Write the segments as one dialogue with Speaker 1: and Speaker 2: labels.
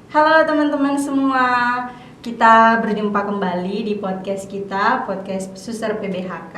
Speaker 1: Halo teman-teman semua, kita berjumpa kembali di podcast kita, podcast Suster PBHK.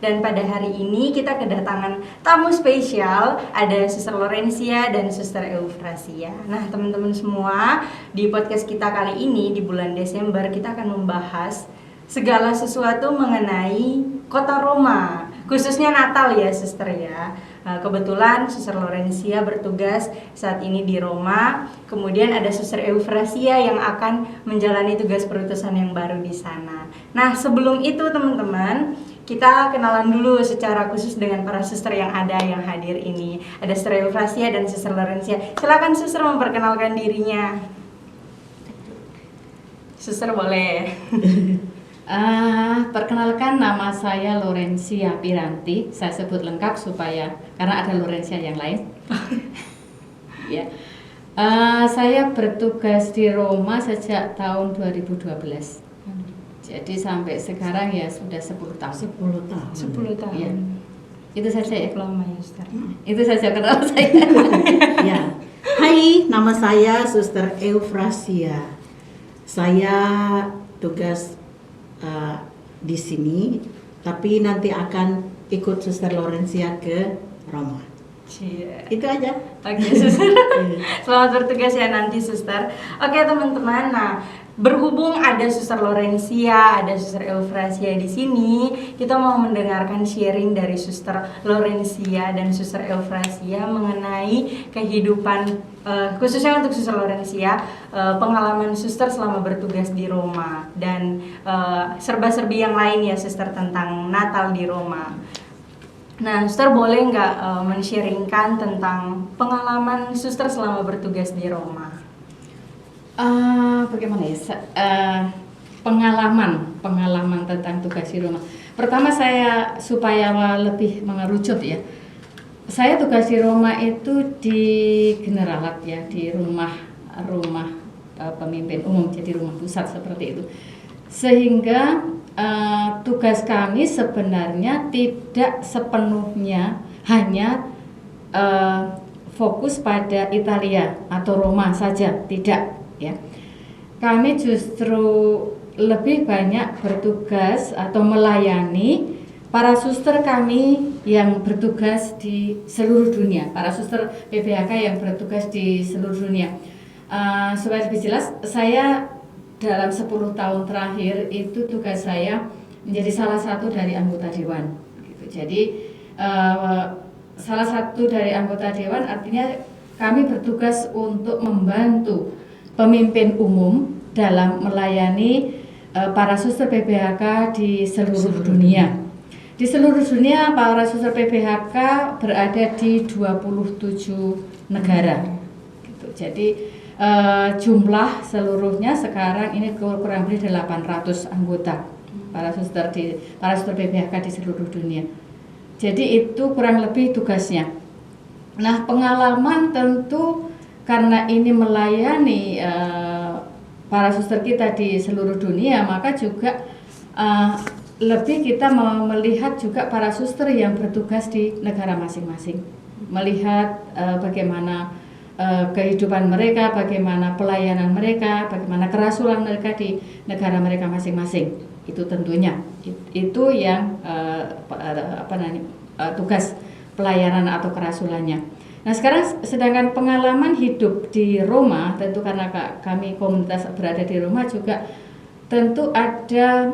Speaker 1: Dan pada hari ini kita kedatangan tamu spesial, ada Suster Lorencia dan Suster Eufrasia. Nah teman-teman semua, di podcast kita kali ini di bulan Desember kita akan membahas segala sesuatu mengenai kota Roma, khususnya Natal ya Suster ya. Kebetulan Suster Lorencia bertugas saat ini di Roma. Kemudian ada Suster Eufrasia yang akan menjalani tugas perutusan yang baru di sana. Nah sebelum itu teman-teman, kita kenalan dulu secara khusus dengan para suster yang hadir ini. Ada Suster Eufrasia dan Suster Lorencia. Silakan Suster memperkenalkan dirinya. Suster boleh.
Speaker 2: Perkenalkan, nama saya Lorencia Piranti. Saya sebut lengkap supaya karena ada Lorencia yang lain. Ya. Saya bertugas di Roma sejak tahun 2012. Jadi sampai sekarang ya sudah 10 tahun.
Speaker 3: 10 tahun.
Speaker 1: 10 tahun.
Speaker 2: Ya. Itu saja ya.
Speaker 1: Lama ya Suster.
Speaker 2: Itu saja kenal saya.
Speaker 3: Ya. Hai, nama saya Suster Eufrasia. Saya tugas di sini, tapi nanti akan ikut Suster Lorencia ke Roma.
Speaker 1: Cie.
Speaker 3: Itu aja.
Speaker 1: Oke Suster. Selamat bertugas ya nanti Suster. Oke teman-teman, nah berhubung ada Suster Lorencia, ada Suster Eufrasia di sini, kita mau mendengarkan sharing dari Suster Lorencia dan Suster Eufrasia mengenai kehidupan, khususnya untuk Suster Lorencia, pengalaman Suster selama bertugas di Roma dan serba-serbi yang lain ya Suster tentang Natal di Roma. Nah, Suster boleh nggak men-sharingkan tentang pengalaman Suster selama bertugas di Roma?
Speaker 2: Bagaimana ya? Pengalaman tentang tugas di Roma. Pertama saya supaya lebih mengerucut ya. Saya tugas di Roma itu di Generalat ya, di rumah pemimpin umum, jadi rumah pusat seperti itu. Sehingga tugas kami sebenarnya tidak sepenuhnya hanya fokus pada Italia atau Roma saja, tidak ya. Kami justru lebih banyak bertugas atau melayani para suster kami yang bertugas di seluruh dunia, para suster PBHK yang bertugas di seluruh dunia. Supaya lebih jelas, saya dalam 10 tahun terakhir itu tugas saya menjadi salah satu dari anggota dewan gitu. Jadi salah satu dari anggota dewan artinya kami bertugas untuk membantu pemimpin umum dalam melayani para suster PBHK di seluruh dunia. Di seluruh dunia para suster PBHK berada di 27 negara gitu. Jadi jumlah seluruhnya sekarang ini kurang lebih 800 anggota para suster PBHK di seluruh dunia. Jadi itu kurang lebih tugasnya. Nah, pengalaman tentu karena ini melayani para suster kita di seluruh dunia, maka juga lebih kita mau melihat juga para suster yang bertugas di negara masing-masing, melihat bagaimana kehidupan mereka, bagaimana pelayanan mereka, bagaimana kerasulan mereka di negara mereka masing-masing. Itu tentunya itu yang tugas pelayanan atau kerasulannya. Nah sekarang sedangkan pengalaman hidup di Roma, tentu karena kami komunitas berada di Roma juga tentu ada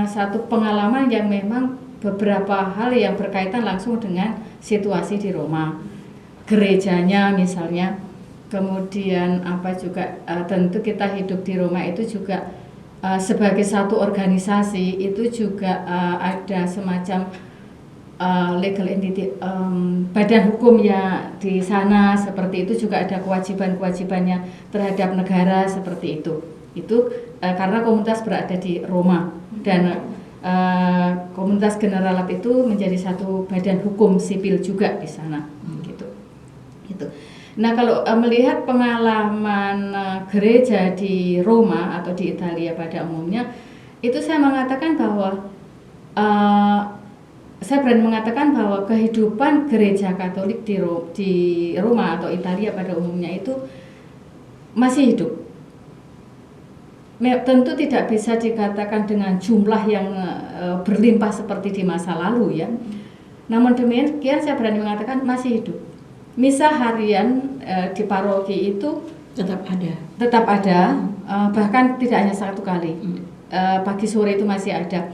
Speaker 2: satu pengalaman yang memang beberapa hal yang berkaitan langsung dengan situasi di Roma, gerejanya misalnya, kemudian tentu kita hidup di Roma itu juga sebagai satu organisasi itu juga ada semacam legal entity, badan hukum ya di sana seperti itu, juga ada kewajiban-kewajibannya terhadap negara seperti itu. Itu karena komunitas berada di Roma dan komunitas Generalat itu menjadi satu badan hukum sipil juga di sana gitu. Nah kalau melihat pengalaman gereja di Roma atau di Italia pada umumnya, itu saya mengatakan bahwa saya berani mengatakan bahwa kehidupan gereja Katolik di Roma atau Italia pada umumnya itu masih hidup. Tentu tidak bisa dikatakan dengan jumlah yang berlimpah seperti di masa lalu ya. Namun demikian saya berani mengatakan masih hidup. Misa harian di paroki itu
Speaker 3: Tetap ada.
Speaker 2: tetap ada, bahkan tidak hanya satu kali. Pagi sore itu masih ada.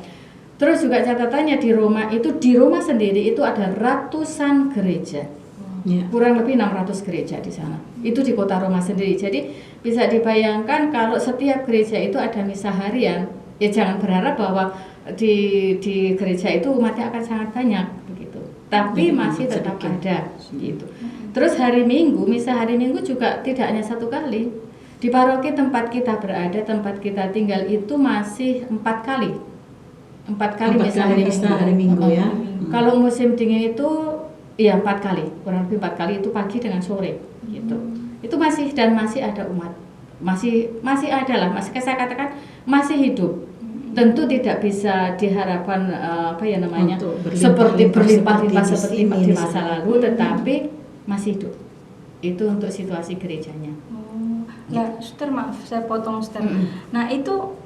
Speaker 2: Terus juga catatannya di Roma sendiri itu ada ratusan gereja.
Speaker 3: Ya.
Speaker 2: Kurang lebih 600 gereja di sana. Itu di kota Roma sendiri. Jadi bisa dibayangkan kalau setiap gereja itu ada misa harian, ya jangan berharap bahwa di gereja itu umatnya akan sangat banyak begitu. Tapi masih tetap ada gitu. Terus hari Minggu, misa hari Minggu juga tidak hanya satu kali. Di paroki tempat kita berada, tempat kita tinggal itu masih 4 kali. 4 kali misa hari Minggu.
Speaker 3: Ya.
Speaker 2: Kalau musim dingin itu ya 4 kali, kurang lebih 4 kali, itu pagi dengan sore gitu. Itu masih ada umat. Masih ada lah, saya katakan masih hidup. Tentu tidak bisa diharapkan seperti berlimpah-limpah seperti di masa lalu, tetapi masih hidup. Itu untuk situasi gerejanya.
Speaker 1: Ya, Suster, maaf saya potong, Suster. Nah, itu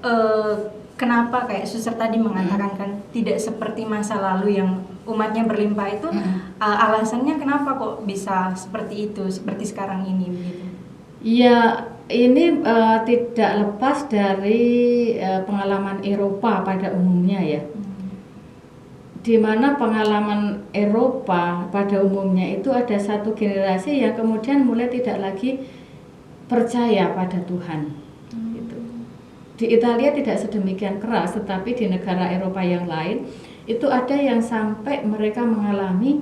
Speaker 1: kenapa kayak Suster tadi mengatakan kan tidak seperti masa lalu yang umatnya berlimpah itu, alasannya kenapa kok bisa seperti itu, seperti sekarang ini begitu?
Speaker 2: Ya, ini tidak lepas dari pengalaman Eropa pada umumnya ya. Di mana pengalaman Eropa pada umumnya itu ada satu generasi yang kemudian mulai tidak lagi percaya pada Tuhan. Gitu. Di Italia tidak sedemikian keras, tetapi di negara Eropa yang lain itu ada yang sampai mereka mengalami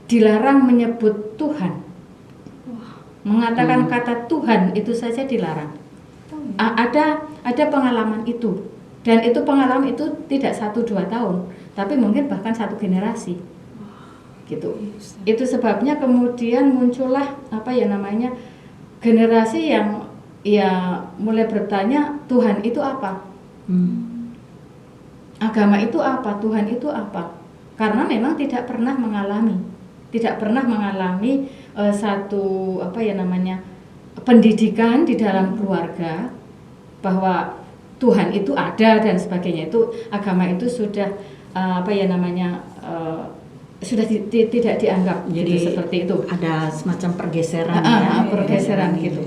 Speaker 2: dilarang menyebut Tuhan. Mengatakan kata Tuhan itu saja dilarang. Ada pengalaman itu. Dan itu pengalaman itu tidak 1-2 tahun, tapi mungkin bahkan 1 generasi, gitu. Itu sebabnya kemudian muncullah generasi yang ya mulai bertanya Tuhan itu apa, agama itu apa, Tuhan itu apa, karena memang tidak pernah mengalami satu pendidikan di dalam keluarga bahwa Tuhan itu ada dan sebagainya. Itu agama itu sudah sudah tidak dianggap. Jadi seperti itu.
Speaker 3: Ada semacam pergeseran
Speaker 2: pergeseran gitu.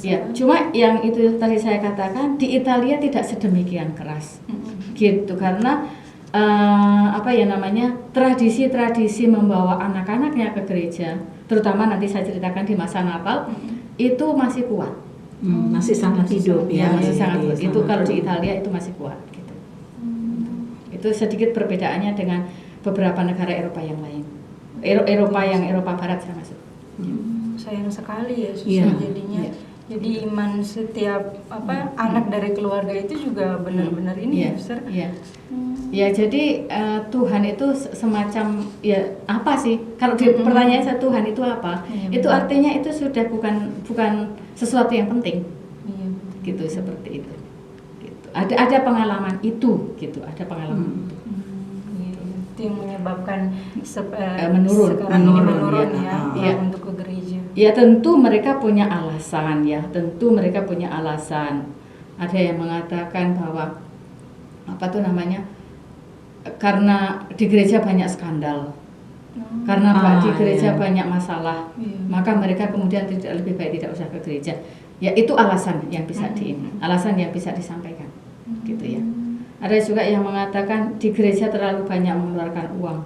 Speaker 2: Ya, cuma yang itu tadi saya katakan di Italia tidak sedemikian keras. Gitu, karena tradisi-tradisi membawa anak-anaknya ke gereja, terutama nanti saya ceritakan di masa Natal, itu masih kuat.
Speaker 3: Masih sangat hidup ya.
Speaker 2: Masih sangat kuat. Itu kalau di Italia itu masih kuat gitu. Itu sedikit perbedaannya dengan beberapa negara Eropa yang lain. Eropa Barat saya maksud.
Speaker 1: Sayang sekali ya, Suster, jadinya. Jadi iman setiap anak dari keluarga itu juga benar-benar ini ya, Suster. Ya, jadi Tuhan itu semacam ya apa sih? Kalau pertanyaan saya Tuhan itu apa? Itu artinya itu sudah bukan sesuatu yang penting. Gitu, seperti itu. Gitu. Ada pengalaman itu, gitu. Ada pengalaman itu. Itu yang menyebabkan
Speaker 2: menurun
Speaker 1: ya untuk ke gereja.
Speaker 2: Ya tentu mereka punya alasan ya. Ada yang mengatakan bahwa karena di gereja banyak skandal, karena di gereja banyak masalah, maka mereka kemudian lebih baik tidak usah ke gereja. Ya itu alasan yang bisa disampaikan, gitu ya. Ada juga yang mengatakan di gereja terlalu banyak mengeluarkan uang.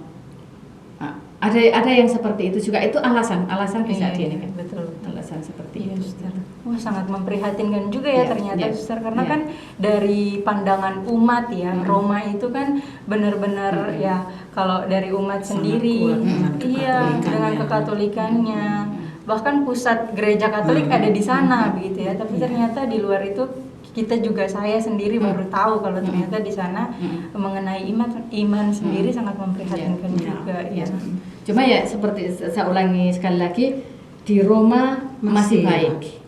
Speaker 2: Ada yang seperti itu juga, itu alasan bisa diinikan.
Speaker 1: Betul.
Speaker 2: Alasan seperti itu.
Speaker 1: Suster. Wah, sangat memprihatinkan juga ya ternyata, Suster, karena kan dari pandangan umat ya, Roma itu kan benar-benar ya kalau dari umat sendiri, dengan kekatolikannya. Bahkan pusat gereja Katolik ada di sana begitu ya, tapi ternyata di luar itu saya sendiri baru tahu kalau ternyata di sana mengenai iman sendiri sangat memprihatinkan juga ya.
Speaker 2: Cuma ya seperti saya ulangi sekali lagi, di Roma masih baik.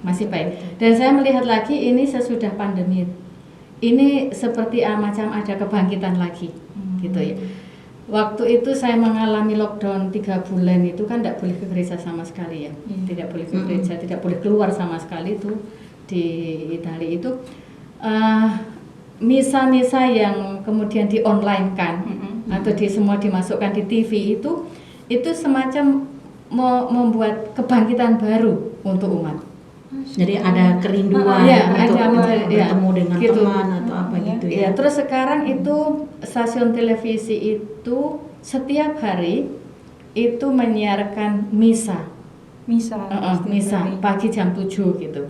Speaker 2: Masih baik. Dan saya melihat lagi ini sesudah pandemi. Ini seperti macam ada kebangkitan lagi. Gitu ya. Waktu itu saya mengalami lockdown 3 bulan itu kan tidak boleh ke gereja sama sekali ya, tidak boleh ke gereja, tidak boleh keluar sama sekali itu di Italia itu. Misa-misa yang kemudian di online kan atau semua dimasukkan di TV itu semacam membuat kebangkitan baru untuk umat.
Speaker 3: Jadi ada kerinduan untuk bertemu dengan
Speaker 2: gitu.
Speaker 3: teman atau apa gitu ya.
Speaker 2: Ya, terus sekarang itu stasiun televisi itu setiap hari itu menyiarkan misa pagi jam 7 gitu.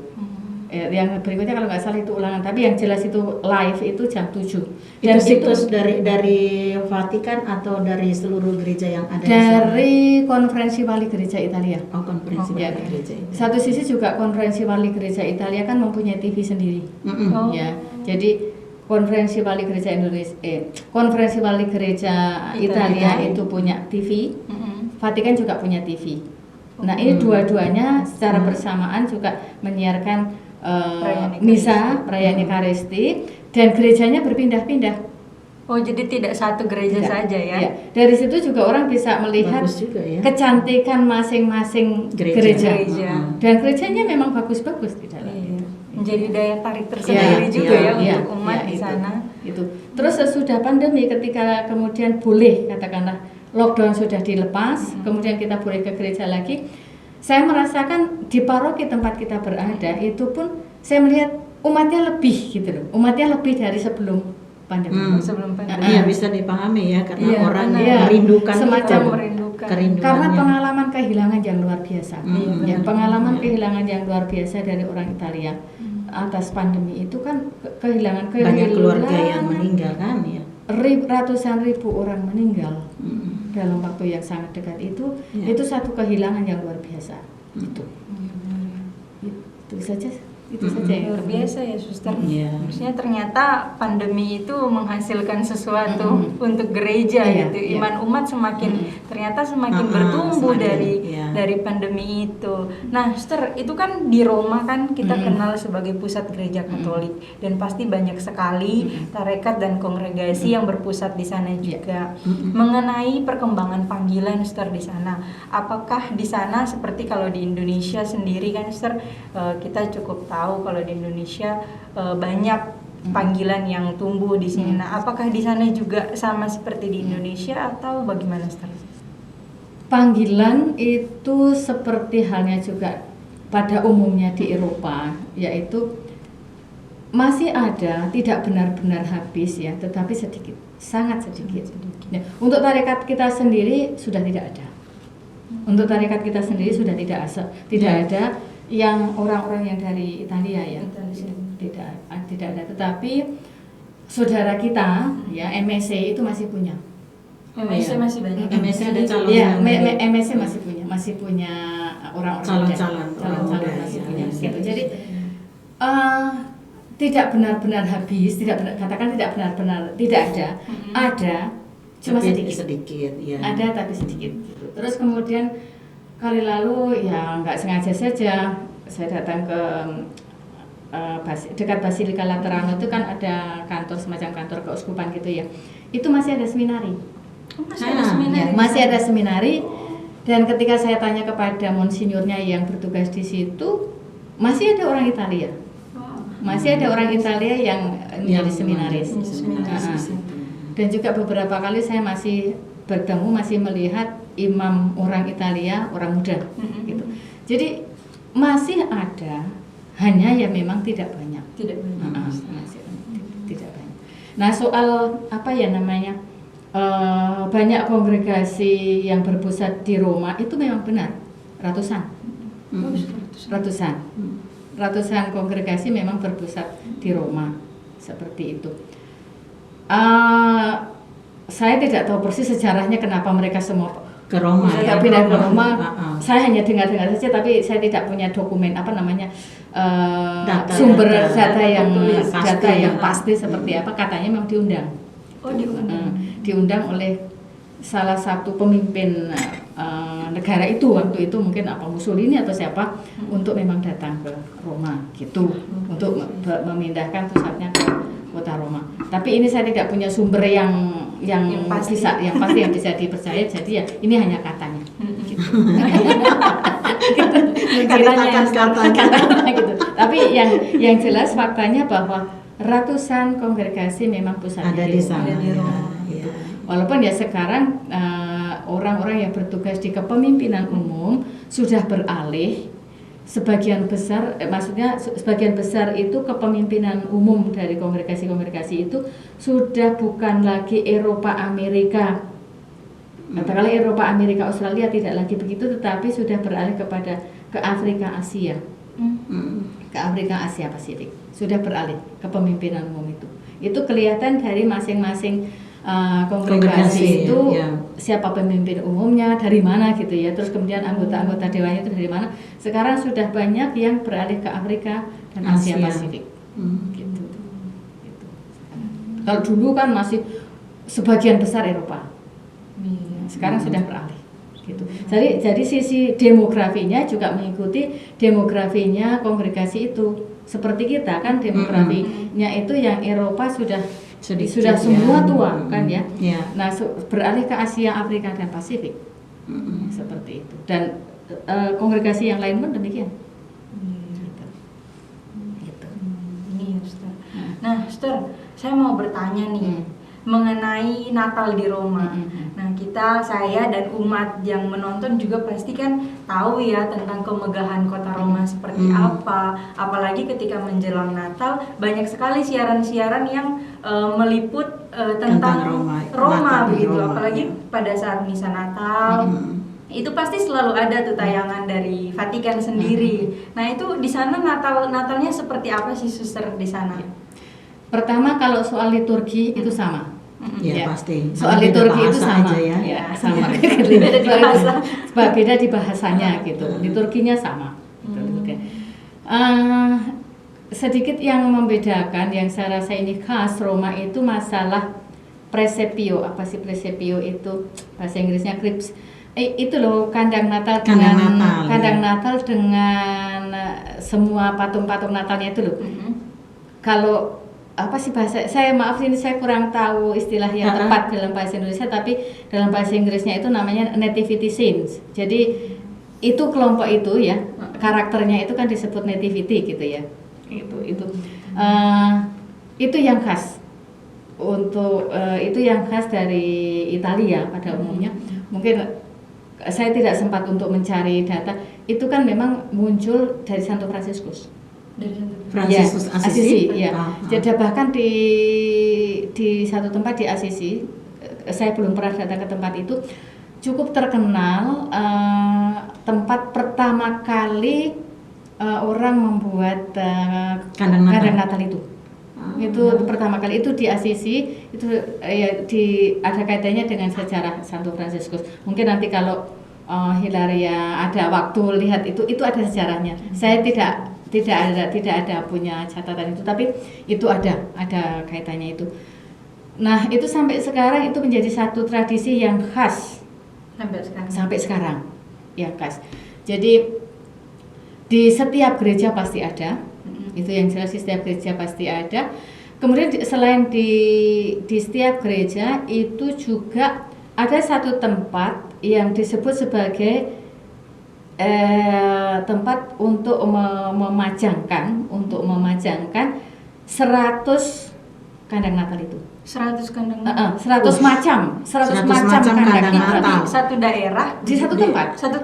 Speaker 2: Yang berikutnya kalau nggak salah itu ulangan, tapi yang jelas itu live itu jam 7.
Speaker 3: Dan itu situs dari Vatikan atau dari seluruh gereja yang ada
Speaker 2: dari Konferensi Wali Gereja Italia.
Speaker 3: Oh, Konferensi Wali Gereja Italia.
Speaker 2: Satu sisi juga Konferensi Wali Gereja Italia kan mempunyai TV sendiri. Ya, jadi Konferensi Wali Gereja Konferensi Wali Gereja Italia itu punya TV. Vatikan juga punya TV. Nah, ini dua-duanya secara bersamaan juga menyiarkan misa, perayaan Ekaristi, dan gerejanya berpindah-pindah.
Speaker 1: Oh, jadi tidak satu gereja saja ya?
Speaker 2: Ya. Dari situ juga orang bisa melihat
Speaker 3: juga, ya.
Speaker 2: kecantikan masing-masing gereja. Dan gerejanya memang bagus-bagus di dalam.
Speaker 1: Menjadi daya tarik tersendiri juga untuk umat di sana.
Speaker 2: Itu. Terus sesudah pandemi, ketika kemudian boleh katakanlah lockdown sudah dilepas, kemudian kita boleh ke gereja lagi. Saya merasakan di paroki tempat kita berada itu pun saya melihat umatnya lebih gitu loh. Umatnya lebih dari sebelum pandemi.
Speaker 1: Sebelum pandemi.
Speaker 3: Iya, bisa dipahami ya karena orang merindukan
Speaker 2: semacam
Speaker 3: kerinduannya.
Speaker 2: karena pengalaman kehilangan yang luar biasa. Pengalaman kehilangan yang luar biasa dari orang Italia atas pandemi itu kan kehilangan
Speaker 3: banyak keluarga yang meninggal kan ya.
Speaker 2: Ratusan ribu orang meninggal dalam waktu yang sangat dekat itu satu kehilangan yang luar biasa. Itu saja yang
Speaker 1: luar biasa ya, Suster.
Speaker 3: Maksudnya
Speaker 1: ternyata pandemi itu menghasilkan sesuatu untuk gereja gitu. Iman umat ternyata semakin bertumbuh dari pandemi itu. Nah, Suster, itu kan di Roma kan kita kenal sebagai pusat gereja Katolik dan pasti banyak sekali tarekat dan kongregasi yang berpusat di sana juga. Mengenai perkembangan panggilan, Suster, di sana, apakah di sana seperti kalau di Indonesia sendiri kan, Suster, kita cukup tahu kalau di Indonesia banyak panggilan yang tumbuh di sini. Nah, apakah di sana juga sama seperti di Indonesia atau bagaimana, Ustaz?
Speaker 2: Panggilan itu seperti halnya juga pada umumnya di Eropa, yaitu masih ada, tidak benar-benar habis ya, tetapi sedikit, sangat sedikit. Ya, untuk tarekat kita sendiri sudah tidak ada. Untuk tarekat kita sendiri sudah tidak ada. Yang orang-orang yang dari Italia ya tidak ada, tetapi saudara kita ya MSC itu masih punya.
Speaker 1: MSC masih banyak.
Speaker 3: MSC ada calon.
Speaker 2: Ya, MSC masih punya orang-orang calon masih punya. Gitu. Jadi tidak benar-benar habis, katakan tidak benar-benar tidak ada. Ada, cuma sedikit. Ya. Ada tapi sedikit. Gitu. Terus kemudian kali lalu ya nggak sengaja saja saya datang ke dekat Basilika Laterano itu kan ada kantor semacam kantor keuskupan gitu ya. Itu masih ada seminari. Masih ada seminari dan ketika saya tanya kepada monsinyornya yang bertugas di situ masih ada orang Italia. Masih ada orang Italia yang menjadi seminaris. Dan juga beberapa kali saya masih bertemu, masih melihat imam orang Italia, orang muda gitu. Jadi masih ada, hanya ya memang tidak banyak. Tidak banyak. Nah, soal apa ya namanya? Banyak kongregasi yang berpusat di Roma itu memang benar, ratusan kongregasi memang berpusat di Roma seperti itu. Saya tidak tahu persis sejarahnya kenapa mereka semua
Speaker 3: ke Roma.
Speaker 2: Pindah ke Roma. Saya hanya dengar-dengar saja, tapi saya tidak punya dokumen sumber data yang pasti seperti apa. Katanya memang diundang. Diundang oleh salah satu pemimpin negara itu waktu itu, mungkin Mussolini atau siapa, untuk memang datang ke Roma gitu, untuk memindahkan pusatnya ke kota Roma. Tapi ini saya tidak punya sumber yang
Speaker 1: pasti.
Speaker 2: yang bisa dipercaya. Jadi ya ini hanya katanya. Gitu. Katanya gitu. Tapi yang jelas faktanya bahwa ratusan kongregasi memang pusat
Speaker 3: Ada di sana.
Speaker 1: Ada di Roma.
Speaker 3: Ya.
Speaker 2: Walaupun ya sekarang orang-orang yang bertugas di kepemimpinan umum sudah beralih sebagian besar, maksudnya sebagian besar itu kepemimpinan umum dari kongregasi-kongregasi itu sudah bukan lagi Eropa Amerika. Katakanlah Eropa Amerika Australia tidak lagi begitu, tetapi sudah beralih ke Afrika Asia. Ke Afrika Asia Pasifik sudah beralih kepemimpinan umum itu. Itu kelihatan dari masing-masing kongregasi itu
Speaker 3: ya.
Speaker 2: Siapa pemimpin umumnya, dari mana gitu ya. Terus kemudian anggota-anggota dewannya itu dari mana. Sekarang sudah banyak yang beralih ke Afrika dan Asia Pasifik. Gitu. Kalau dulu kan masih sebagian besar Eropa. Sekarang sudah beralih. Gitu. Jadi sisi demografinya juga mengikuti demografinya kongregasi itu. Seperti kita kan demografinya itu yang Eropa sudah semua tua kan ya. Nah beralih ke Asia, Afrika dan Pasifik seperti itu. Dan kongregasi yang lain pun demikian. Gitu.
Speaker 1: Ini ya, Suster. Nah, Suster, saya mau bertanya nih mengenai Natal di Roma. Nah, saya dan umat yang menonton juga pasti kan tahu ya tentang kemegahan kota Roma seperti apa. Apalagi ketika menjelang Natal banyak sekali siaran-siaran yang meliput tentang Roma begitu.
Speaker 3: Roma,
Speaker 1: apalagi pada saat misa Natal. Itu pasti selalu ada tuh tayangan dari Vatikan sendiri. Nah, itu di sana Natalnya seperti apa sih, Suster, di sana?
Speaker 2: Pertama kalau soal liturgi itu sama.
Speaker 3: Ya, pasti.
Speaker 2: Soal liturgi itu sama,
Speaker 3: aja,
Speaker 2: sama.
Speaker 1: Beda di bahasa.
Speaker 2: Beda di bahasanya gitu. Liturginya sama. Sedikit yang membedakan, yang saya rasa ini khas Roma itu masalah presepio. Apa sih presepio itu? Bahasa Inggrisnya crypts. Itu loh kandang Natal dengan semua patung-patung Natalnya itu loh. Kalau apa sih bahasa, saya maaf ini saya kurang tahu istilah yang tepat dalam bahasa Indonesia, tapi dalam bahasa Inggrisnya itu namanya nativity scenes. Jadi itu kelompok itu ya, karakternya itu kan disebut nativity gitu ya. Itu yang khas untuk itu yang khas dari Italia pada umumnya. Mungkin saya tidak sempat untuk mencari data. Itu kan memang muncul dari Santo Fransiskus.
Speaker 3: Fransiskus Assisi.
Speaker 2: Ya. Jadi bahkan di satu tempat di Assisi, saya belum pernah datang ke tempat itu, cukup terkenal tempat pertama kali orang membuat kandang Natal itu. Itu pertama kali itu di Assisi, itu ada kaitannya dengan sejarah Santo Fransiskus. Mungkin nanti kalau Hilaria ada waktu lihat itu ada sejarahnya. Saya tidak ada punya catatan itu, tapi itu ada kaitannya itu. Nah, itu sampai sekarang itu menjadi satu tradisi yang khas sampai sekarang yang khas. Jadi di setiap gereja pasti ada. Itu yang jelas, di setiap gereja pasti ada. Kemudian selain di setiap gereja itu juga ada satu tempat yang disebut sebagai tempat untuk memajangkan 100 kandang Natal itu.
Speaker 1: 100 kandang Natal.
Speaker 2: 100 macam kandang Natal.
Speaker 1: Di satu daerah,
Speaker 2: Di satu tempat.
Speaker 1: Di satu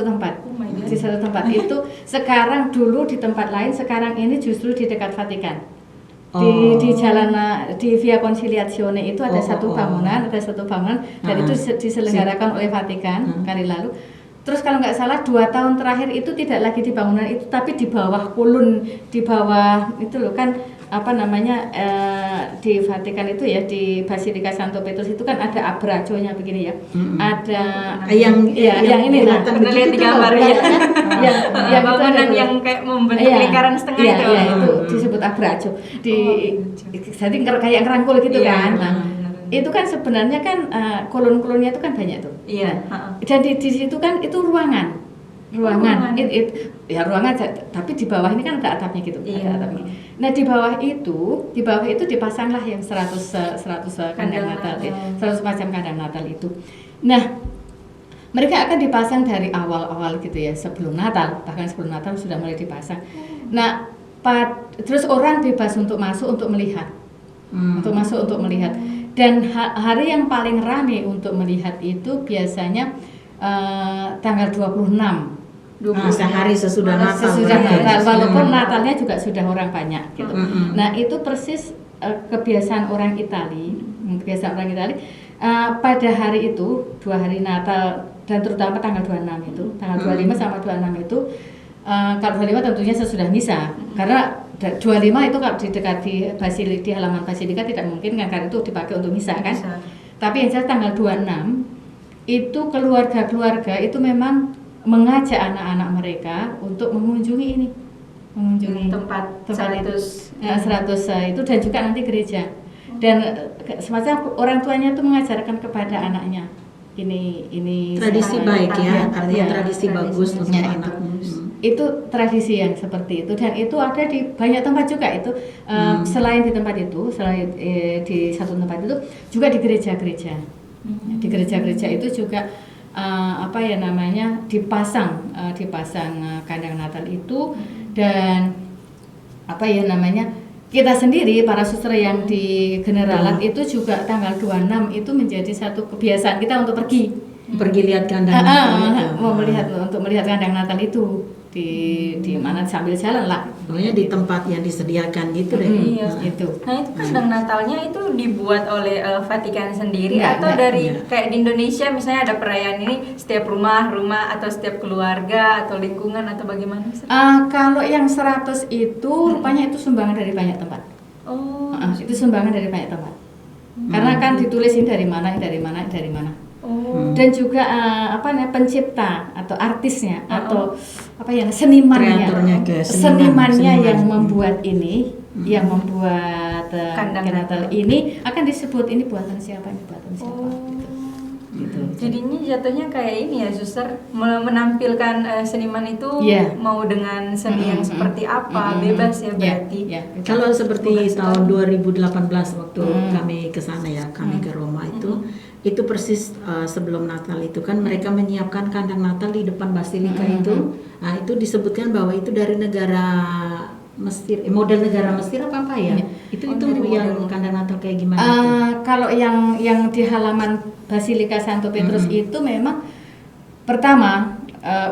Speaker 1: tempat. Oh my God.
Speaker 2: Di satu tempat itu sekarang, dulu di tempat lain, sekarang ini justru di dekat Vatikan. Di jalan di Via Conciliazione itu ada satu bangunan, dan itu diselenggarakan oleh Vatikan kali lalu. Terus kalau nggak salah 2 tahun terakhir itu tidak lagi di bangunan itu, tapi di bawah kolon, di bawah itu loh kan apa namanya di Vatikan itu ya, di Basilika Santo Petrus itu kan ada abrajonya begini ya. Ada yang ini lah.
Speaker 1: Pernah lihat di gambar ya. Yang bangunan yang kayak membentuk lingkaran setengah itu.
Speaker 2: Iya, itu disebut abrajo. Jadi kayak ngerangkul gitu kan. Nah, itu kan sebenarnya kan kolon-kolonnya itu kan banyak tuh.
Speaker 1: Iya.
Speaker 2: Dan di situ kan itu ruangan. ruangan. Ya ruangan, tapi di bawah ini kan ada atapnya gitu,
Speaker 1: Iya.
Speaker 2: ada atapnya. Nah di bawah itu dipasanglah yang 100 kandang Natal, ya, 100 macam kandang Natal itu. Nah mereka akan dipasang dari awal-awal gitu ya, sebelum Natal, bahkan sebelum Natal sudah mulai dipasang. Nah terus orang bebas untuk masuk untuk melihat, untuk melihat. Dan hari yang paling ramai untuk melihat itu biasanya tanggal 26.
Speaker 3: Sehari sesudah Natal.
Speaker 2: Sesudah
Speaker 3: berarti.
Speaker 2: Natal, walaupun Natalnya juga sudah orang banyak gitu. Nah itu persis kebiasaan orang Itali, pada hari itu 2 hari Natal dan terutama tanggal 26 itu, tanggal 25 sama 26 itu, kalau 25 tentunya sesudah misa, karena 25 itu kalau di halaman basilika tidak mungkin kan, karena itu dipakai untuk misa kan. Tapi yang jelas tanggal 26 itu keluarga-keluarga itu memang mengajak anak-anak mereka untuk mengunjungi
Speaker 1: tempat
Speaker 2: 100 itu, dan juga nanti gereja. Dan semacam orang tuanya itu mengajarkan kepada anaknya ini
Speaker 3: Tradisi baik ya, artinya tradisi bagus untuk
Speaker 2: Ya,
Speaker 3: anak.
Speaker 2: itu tradisi yang seperti itu, dan itu ada di banyak tempat juga itu. Selain di tempat itu, di satu tempat itu juga di gereja-gereja. Di gereja-gereja itu juga dipasang kandang Natal itu. Dan kita sendiri para suster yang di Generalat itu juga tanggal 26 itu menjadi satu kebiasaan kita untuk pergi
Speaker 3: lihat kandang Natal itu.
Speaker 2: untuk melihat kandang Natal itu di mana sambil jalan lah.
Speaker 3: Pokoknya di tempat yang disediakan gitu deh.
Speaker 1: Iya.
Speaker 2: Itu.
Speaker 1: Nah itu kandang Natalnya itu dibuat oleh Vatikan sendiri
Speaker 2: Enggak,
Speaker 1: atau dari
Speaker 3: enggak.
Speaker 1: kayak di Indonesia misalnya ada perayaan ini setiap rumah atau setiap keluarga atau lingkungan atau bagaimana?
Speaker 2: Kalau yang 100 itu rupanya itu sumbangan dari banyak tempat.
Speaker 1: Oh.
Speaker 2: Itu sumbangan dari banyak tempat. Karena kan ditulisin dari mana.
Speaker 1: Oh.
Speaker 2: Dan juga pencipta atau artisnya atau senimannya,
Speaker 3: Kreatornya
Speaker 2: senimannya
Speaker 3: seniman.
Speaker 2: yang membuat ini, yang membuat
Speaker 1: Kandang
Speaker 2: Natal ini akan disebut ini buatan siapa
Speaker 1: Oh.
Speaker 2: gitu.
Speaker 1: Jadinya jatuhnya kayak ini ya, suster menampilkan seniman itu
Speaker 2: Iya.
Speaker 1: mau dengan seni yang seperti apa, bebas ya berarti.
Speaker 2: Ya.
Speaker 3: Kalau seperti
Speaker 1: Bukan
Speaker 3: tahun
Speaker 1: sekali.
Speaker 3: 2018 waktu kami ke sana ya, kami ke Roma itu persis sebelum Natal itu kan mereka menyiapkan kandang Natal di depan basilika itu. Nah, itu disebutkan bahwa itu dari negara Mesir, model negara Mesir apa ya? Itu
Speaker 1: dari
Speaker 3: yang
Speaker 1: model.
Speaker 3: kandang Natal kayak gimana itu?
Speaker 2: Kalau yang di halaman Basilika Santo Petrus itu memang pertama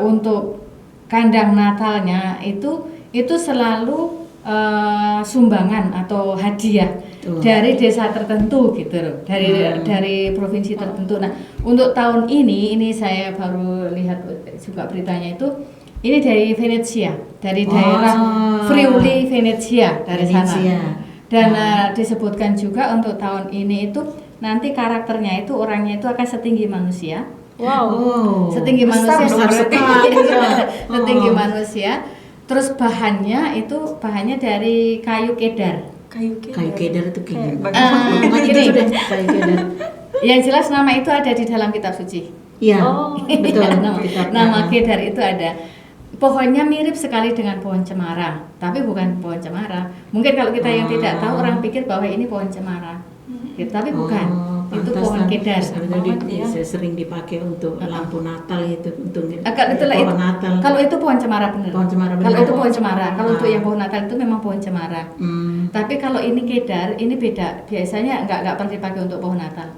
Speaker 2: untuk kandang Natalnya itu selalu sumbangan atau hadiah dari desa tertentu gitu loh, dari provinsi tertentu. Nah untuk tahun ini saya baru lihat juga beritanya ini dari Venezia, dari daerah Friuli Venezia dari sana. Dan disebutkan juga untuk tahun ini itu nanti karakternya itu orangnya itu akan setinggi manusia.
Speaker 1: Wow.
Speaker 2: Setinggi
Speaker 3: Besar,
Speaker 2: manusia.
Speaker 3: besar sekali.
Speaker 2: Setinggi manusia. Terus bahannya dari kayu kedar.
Speaker 1: Kayu
Speaker 3: Kedar itu kayak
Speaker 1: bagaimana?
Speaker 2: Gini.
Speaker 3: Itu sudah kayu kedar.
Speaker 2: Yang jelas nama itu ada di dalam kitab suci.
Speaker 3: Iya,
Speaker 1: Oh.
Speaker 3: betul.
Speaker 2: Nama kedar itu ada. Pohonnya mirip sekali dengan pohon cemara, tapi bukan pohon cemara. Mungkin kalau kita yang tidak tahu orang pikir bahwa ini pohon cemara, gitu, tapi bukan. Itu pohon kedar.
Speaker 3: Jadi sering dipakai untuk lampu Natal itu, untuk
Speaker 2: Pohon
Speaker 3: Natal.
Speaker 2: Kalau itu pohon cemara benar.
Speaker 3: Pohon cemara benar.
Speaker 2: Kalau itu pohon cemara. Kalau untuk yang pohon Natal itu memang pohon cemara. Tapi kalau ini kedar, ini beda. Biasanya nggak pernah dipakai untuk pohon Natal.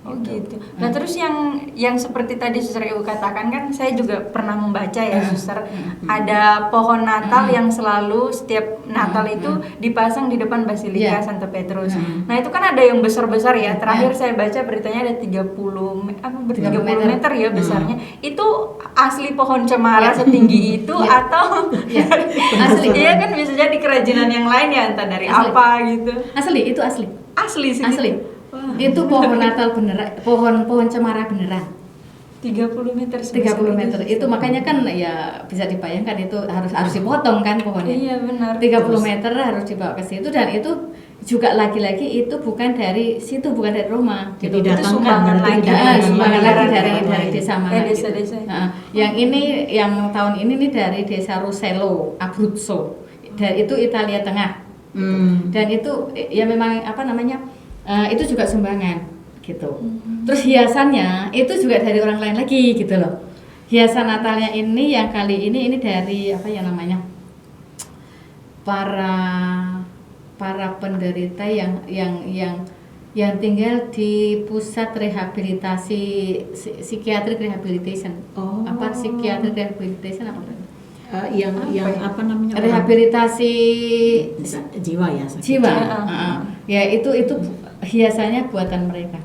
Speaker 1: Oh gitu. Nah terus yang seperti tadi Suster Ibu katakan kan, saya juga pernah membaca ya Suster, ada pohon Natal yang selalu setiap Natal itu dipasang di depan Basilika Santo Petrus. Nah itu kan ada yang besar-besar ya. Terakhir saya baca beritanya ada 30 meter ya besarnya. Itu asli pohon cemara setinggi itu atau
Speaker 2: Asli.
Speaker 1: Iya kan bisa jadi kerajinan yang lain ya, entah dari
Speaker 2: Asli.
Speaker 1: apa gitu.
Speaker 2: Itu asli.
Speaker 1: Asli sih.
Speaker 2: Asli. Itu pohon Natal beneran, pohon cemara beneran.
Speaker 1: 30 meter.
Speaker 2: 30 meter. Itu makanya kan ya bisa dibayangkan itu harus dipotong kan pohonnya.
Speaker 1: Iya benar.
Speaker 2: 30 meter harus dibawa ke situ, dan itu juga lagi-lagi itu bukan dari situ, bukan dari Roma.
Speaker 3: Jadi
Speaker 2: gitu.
Speaker 3: datangkan
Speaker 1: sumbangan
Speaker 3: berarti
Speaker 1: lagi.
Speaker 3: dari
Speaker 2: Sumbangan lagi dari
Speaker 3: lain.
Speaker 2: desa mana gitu.
Speaker 1: Desa-desa.
Speaker 2: Nah, yang ini yang tahun ini nih dari desa Rosello, Abruzzo. Dan itu Italia Tengah. Dan itu ya memang apa namanya? Itu juga sumbangan gitu. Terus hiasannya itu juga dari orang lain lagi gitu loh. Hiasan Natalnya ini yang kali ini dari apa ya namanya? para penderita yang tinggal di pusat rehabilitasi psychiatric rehabilitation. Apa psychiatric rehabilitation apa?
Speaker 3: Yang apa namanya?
Speaker 2: Rehabilitasi
Speaker 3: jiwa ya.
Speaker 2: jiwa. Ya itu hiasannya buatan mereka.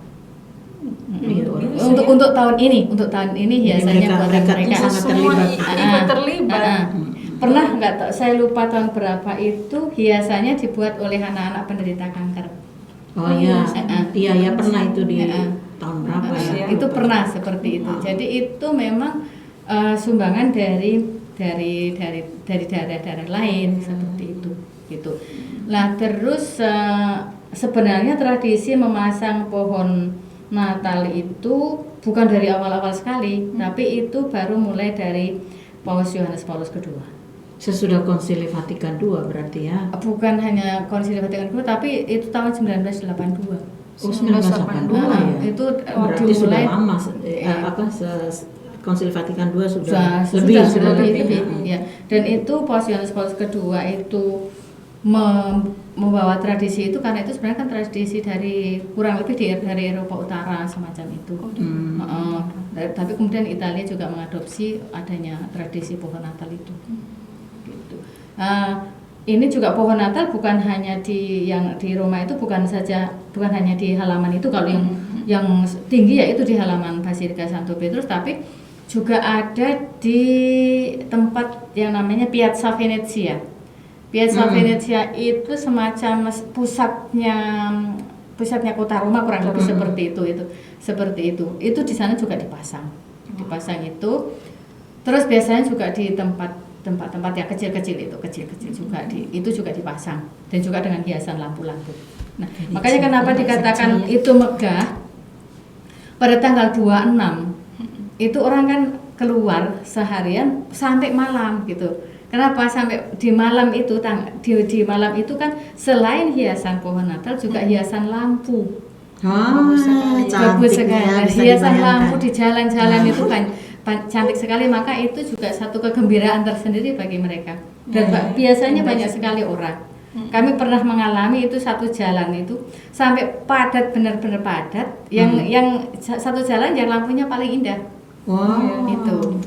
Speaker 2: Untuk tahun ini hiasannya buatan mereka.
Speaker 3: Sangat
Speaker 1: Semua ikut terlibat.
Speaker 2: Pernah nggak? Saya lupa tahun berapa itu hiasannya dibuat oleh anak-anak penderita kanker.
Speaker 3: Oh iya, iya pernah itu di tahun berapa ya?
Speaker 2: Itu pernah seperti itu. Jadi itu memang sumbangan dari daerah-daerah lain seperti itu, gitu. Nah terus sebenarnya tradisi memasang pohon Natal itu bukan dari awal-awal sekali, tapi itu baru mulai dari Paus Yohanes Paulus kedua.
Speaker 3: Sesudah Konsili Vatikan II berarti ya?
Speaker 2: Bukan hanya Konsili Vatikan II, tapi itu tahun 1982.
Speaker 3: Oh 1982 ya?
Speaker 2: Itu
Speaker 3: berarti sudah lama. Konsili Vatikan II sudah lebih.
Speaker 2: Ya. Dan itu Paus Yohanes Paulus kedua itu membawa tradisi itu karena itu sebenarnya kan tradisi dari kurang lebih dari Eropa Utara semacam itu. Tapi kemudian Italia juga mengadopsi adanya tradisi pohon Natal itu. Gitu. Ini juga pohon Natal bukan hanya di Roma itu bukan hanya di halaman itu, kalau yang tinggi ya itu di halaman Basilika Santo Petrus, tapi juga ada di tempat yang namanya Piazza Venezia. Piazza Venezia itu semacam pusatnya kota Roma kurang lebih seperti itu. Itu di sana juga dipasang itu. Terus biasanya juga di tempat-tempat yang kecil-kecil juga itu juga dipasang, dan juga dengan hiasan lampu-lampu. Nah, makanya kenapa dikatakan itu megah? Pada tanggal 26 itu orang kan keluar seharian sampai malam gitu. Kenapa sampai di malam itu? Di malam itu kan selain hiasan pohon Natal juga hiasan lampu. Bagus sekali. Hiasan lampu di jalan-jalan itu kan cantik sekali, maka itu juga satu kegembiraan tersendiri bagi mereka. Dan biasanya banyak sekali orang. Kami pernah mengalami itu satu jalan itu sampai padat, benar-benar padat. Yang satu jalan yang lampunya paling indah.
Speaker 3: Wow.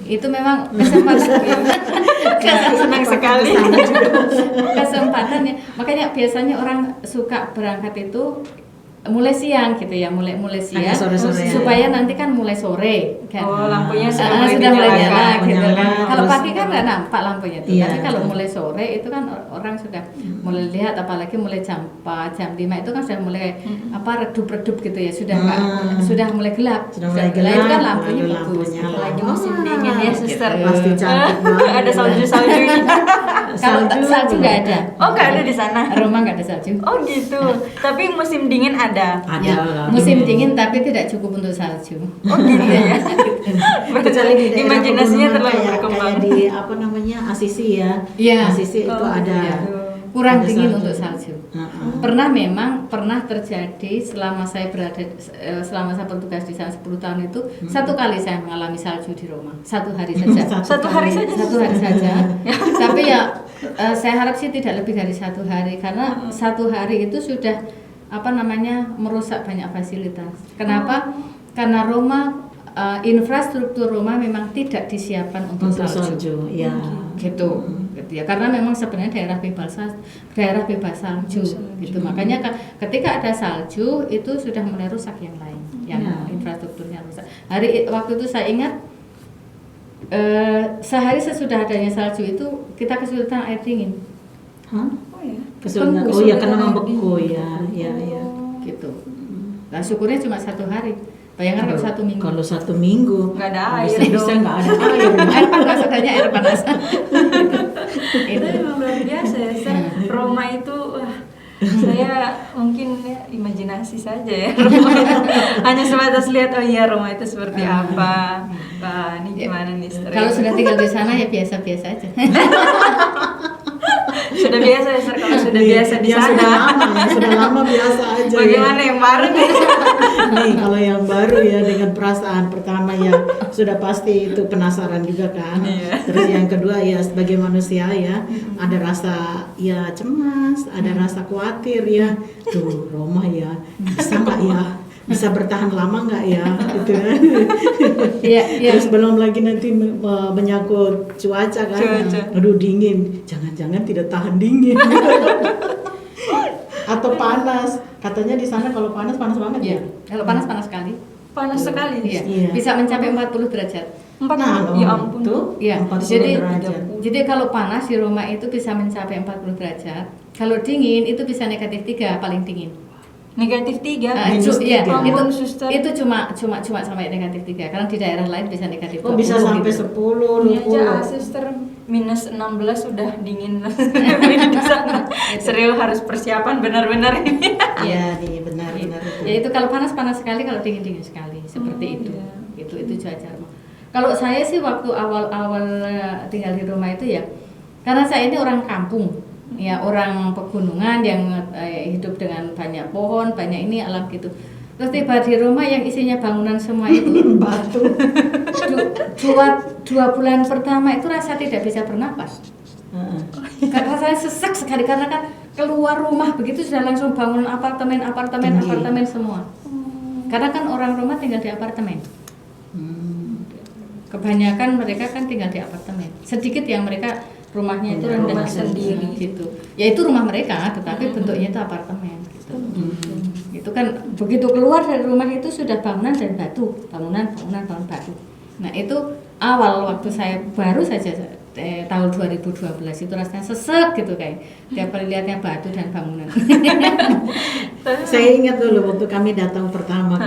Speaker 2: Itu memang kesempatan.
Speaker 1: Senang sekali.
Speaker 2: Kesempatannya. Makanya biasanya orang suka berangkat itu mulai siang gitu ya, mulai siang
Speaker 3: sore-sore
Speaker 2: supaya nanti kan mulai sore kan.
Speaker 1: Lampunya
Speaker 2: sudah mulai nyala gitu kan. Kalau
Speaker 3: Terus,
Speaker 2: pagi kan nggak nampak lampunya tuh.
Speaker 3: Iya.
Speaker 2: Tapi kalau mulai sore itu kan orang sudah mulai lihat, apalagi mulai jam 4, jam 5 itu kan sudah mulai redup-redup gitu ya, sudah mulai gelap.
Speaker 3: Sudah mulai gelap,
Speaker 2: itu kan lampunya
Speaker 3: lalu
Speaker 2: bagus.
Speaker 3: lampunya
Speaker 1: Lagi musim dingin ya, suster.
Speaker 3: Pasti cantik banget.
Speaker 1: Ada salju-saljunya.
Speaker 2: Kalau salju nggak ada.
Speaker 1: Oh, nggak ada di sana.
Speaker 2: Roma nggak ada salju.
Speaker 1: Oh gitu. Tapi musim dingin ada.
Speaker 3: Ada.
Speaker 2: Musim dingin tapi tidak cukup untuk salju.
Speaker 1: Oh gitu ya.
Speaker 3: Kecuali di daerah
Speaker 1: Imajinasinya
Speaker 3: pegunungan
Speaker 1: terlalu berkembang.
Speaker 3: kayak di apa namanya Assisi ya.
Speaker 2: Iya.
Speaker 3: Assisi itu ada.
Speaker 2: Kurang
Speaker 3: Ada
Speaker 2: dingin
Speaker 3: salju.
Speaker 2: untuk salju. Pernah terjadi selama saya bertugas di sana 10 tahun itu, satu kali saya mengalami salju di Roma, satu hari saja.
Speaker 1: Satu hari saja.
Speaker 2: Tapi ya saya harap sih tidak lebih dari satu hari, karena satu hari itu sudah merusak banyak fasilitas. Kenapa? Karena Roma infrastruktur Roma memang tidak disiapkan untuk salju.
Speaker 3: Ya.
Speaker 2: Gitu ya, karena memang sebenarnya daerah bebas salju gitu. Makanya ketika ada salju itu sudah mulai rusak yang lain, infrastrukturnya rusak. Waktu itu saya ingat sehari sesudah adanya salju itu kita kesulitan air dingin.
Speaker 3: Kesulitan. Oh ya, karena membeku ya.
Speaker 2: Gitu. Nah, syukurnya cuma satu hari. Bayangkan kalau 1 minggu.
Speaker 3: Kalau 1 minggu
Speaker 1: nggak ada air.
Speaker 3: Bisa nggak ada air.
Speaker 2: Air panas, adanya air panas.
Speaker 1: Itu memang luar biasa ya. Roma itu Saya mungkin ya, imajinasi saja ya. Hanya sebatas lihat oh iya rumah itu seperti apa. Wah, ini gimana nih Sister?
Speaker 2: Kalau sudah tinggal di sana ya biasa-biasa aja.
Speaker 1: Sudah biasa ya Sister, kalau sudah biasa di
Speaker 3: Yang
Speaker 1: sana.
Speaker 3: sudah lama biasa aja.
Speaker 1: Bagaimana yang baru nih?
Speaker 3: Nih kalau yang baru ya dengan perasaan pertama ya sudah pasti itu penasaran juga kan.
Speaker 1: Iya.
Speaker 3: Terus yang kedua ya sebagai manusia ya ada rasa ya cemas, ada rasa khawatir ya. Tuh Roma ya bisa nggak ya? Bisa bertahan lama nggak ya? Gitu kan.
Speaker 2: Iya, iya.
Speaker 3: Terus belum lagi nanti menyangkut cuaca kan.
Speaker 1: Cuaca.
Speaker 3: Aduh dingin, jangan-jangan tidak tahan dingin. Atau panas. Katanya di sana kalau panas banget
Speaker 2: Iya.
Speaker 3: ya.
Speaker 2: Kalau panas sekali.
Speaker 1: Panas sekali.
Speaker 2: Iya.
Speaker 3: Iya.
Speaker 2: Bisa mencapai 40 derajat.
Speaker 1: Ya ampun.
Speaker 3: Tuh,
Speaker 2: Iya.
Speaker 3: 40
Speaker 2: Jadi
Speaker 3: derajat.
Speaker 2: jadi kalau panas di Roma itu bisa mencapai 40 derajat. Kalau dingin itu bisa -3 paling dingin.
Speaker 1: -3.
Speaker 2: Nah,
Speaker 3: minus
Speaker 2: iya,
Speaker 3: tiga.
Speaker 1: Ampun, Suster.
Speaker 2: itu cuma sampai -3. Karena di daerah lain bisa -20.
Speaker 3: Oh bisa sampai
Speaker 2: gitu.
Speaker 3: 10,
Speaker 1: Ini aja
Speaker 3: 20.
Speaker 1: Sister -16 udah dingin di sana. Serius harus persiapan benar-benar ini.
Speaker 3: Iya nih benar-benar itu.
Speaker 2: Ya itu kalau panas sekali, kalau dingin sekali, seperti itu.
Speaker 1: iya.
Speaker 2: Itu cuaca Roma. Kalau saya sih waktu awal-awal tinggal di Roma itu ya, karena saya ini orang kampung, ya orang pegunungan yang hidup dengan banyak pohon, banyak ini alam gitu. Terus tiba di Roma yang isinya bangunan semua itu
Speaker 3: Batu.
Speaker 2: dua bulan pertama itu rasa tidak bisa bernapas.
Speaker 3: Heeh.
Speaker 2: Rasanya sesak sekali karena kan keluar rumah begitu sudah langsung bangun apartemen
Speaker 3: Tinggi.
Speaker 2: semua. Karena kan orang Roma tinggal di apartemen. Kebanyakan mereka kan tinggal di apartemen. Sedikit yang mereka rumahnya itu rendah
Speaker 1: Rumah sendiri.
Speaker 2: gitu. Ya itu rumah mereka, tetapi bentuknya itu apartemen gitu. Itu kan begitu keluar dari rumah itu sudah bangunan dan batu, bangunan batu. Nah, itu awal waktu saya baru saja tahun 2012 itu rasanya sesek gitu kayak tiap kali lihatnya batu dan bangunan.
Speaker 3: Saya ingat dulu waktu kami datang pertama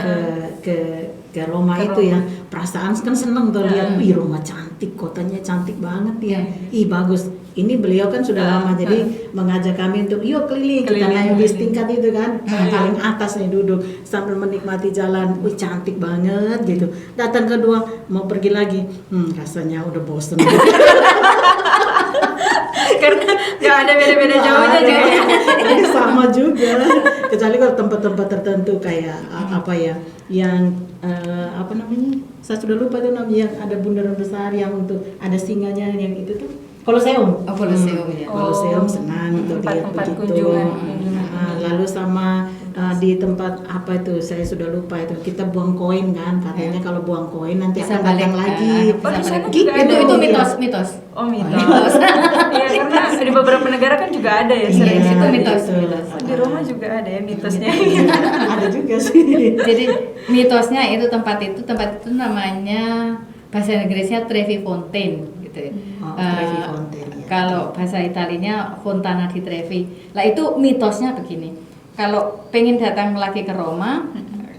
Speaker 3: ke Roma
Speaker 1: Ke
Speaker 3: itu
Speaker 1: Roma.
Speaker 3: ya, perasaan kan seneng tuh lihat, wih Roma cantik, kotanya cantik banget ya, ih bagus. Ini beliau kan sudah lama jadi mengajak kami untuk yuk keliling, kita naik bis tingkat itu kan, paling atas nih duduk sambil menikmati jalan, wih cantik banget gitu. Datang kedua mau pergi lagi, rasanya udah bosen.
Speaker 1: Karena nggak ada beda-beda jauhnya juga ya.
Speaker 3: Jadi sama juga, kecuali kalau tempat-tempat tertentu kayak apa ya, yang apa namanya, saya sudah lupa tuh namanya, yang ada bundaran besar yang untuk ada singanya yang itu tuh Colosseum.
Speaker 2: Oh, Colosseum, ya.
Speaker 3: Colosseum senang untuk lihat
Speaker 1: Tempat-tempat
Speaker 3: begitu.
Speaker 1: kunjungan.
Speaker 3: Lalu sama di tempat apa itu saya sudah lupa itu, kita buang koin kan, katanya kalau buang koin nanti
Speaker 2: Bisa
Speaker 3: akan datang
Speaker 2: balik,
Speaker 3: lagi.
Speaker 1: Oh, di sana
Speaker 3: Gitu.
Speaker 1: juga ada.
Speaker 2: Itu mitos.
Speaker 1: Oh mitos. Iya karena di beberapa negara kan juga ada ya sering
Speaker 3: Iya,
Speaker 2: itu mitos.
Speaker 3: gitu.
Speaker 1: Oh, di Roma juga ada ya mitosnya.
Speaker 3: Ada juga sih.
Speaker 2: Jadi mitosnya itu tempat itu namanya bahasa Inggrisnya Trevi Fontaine gitu ya.
Speaker 3: Oh, Trevi Fontaine, ya.
Speaker 2: Kalau bahasa Italinya Fontana di Trevi. Lah itu mitosnya begini. Kalau pengen datang lagi ke Roma,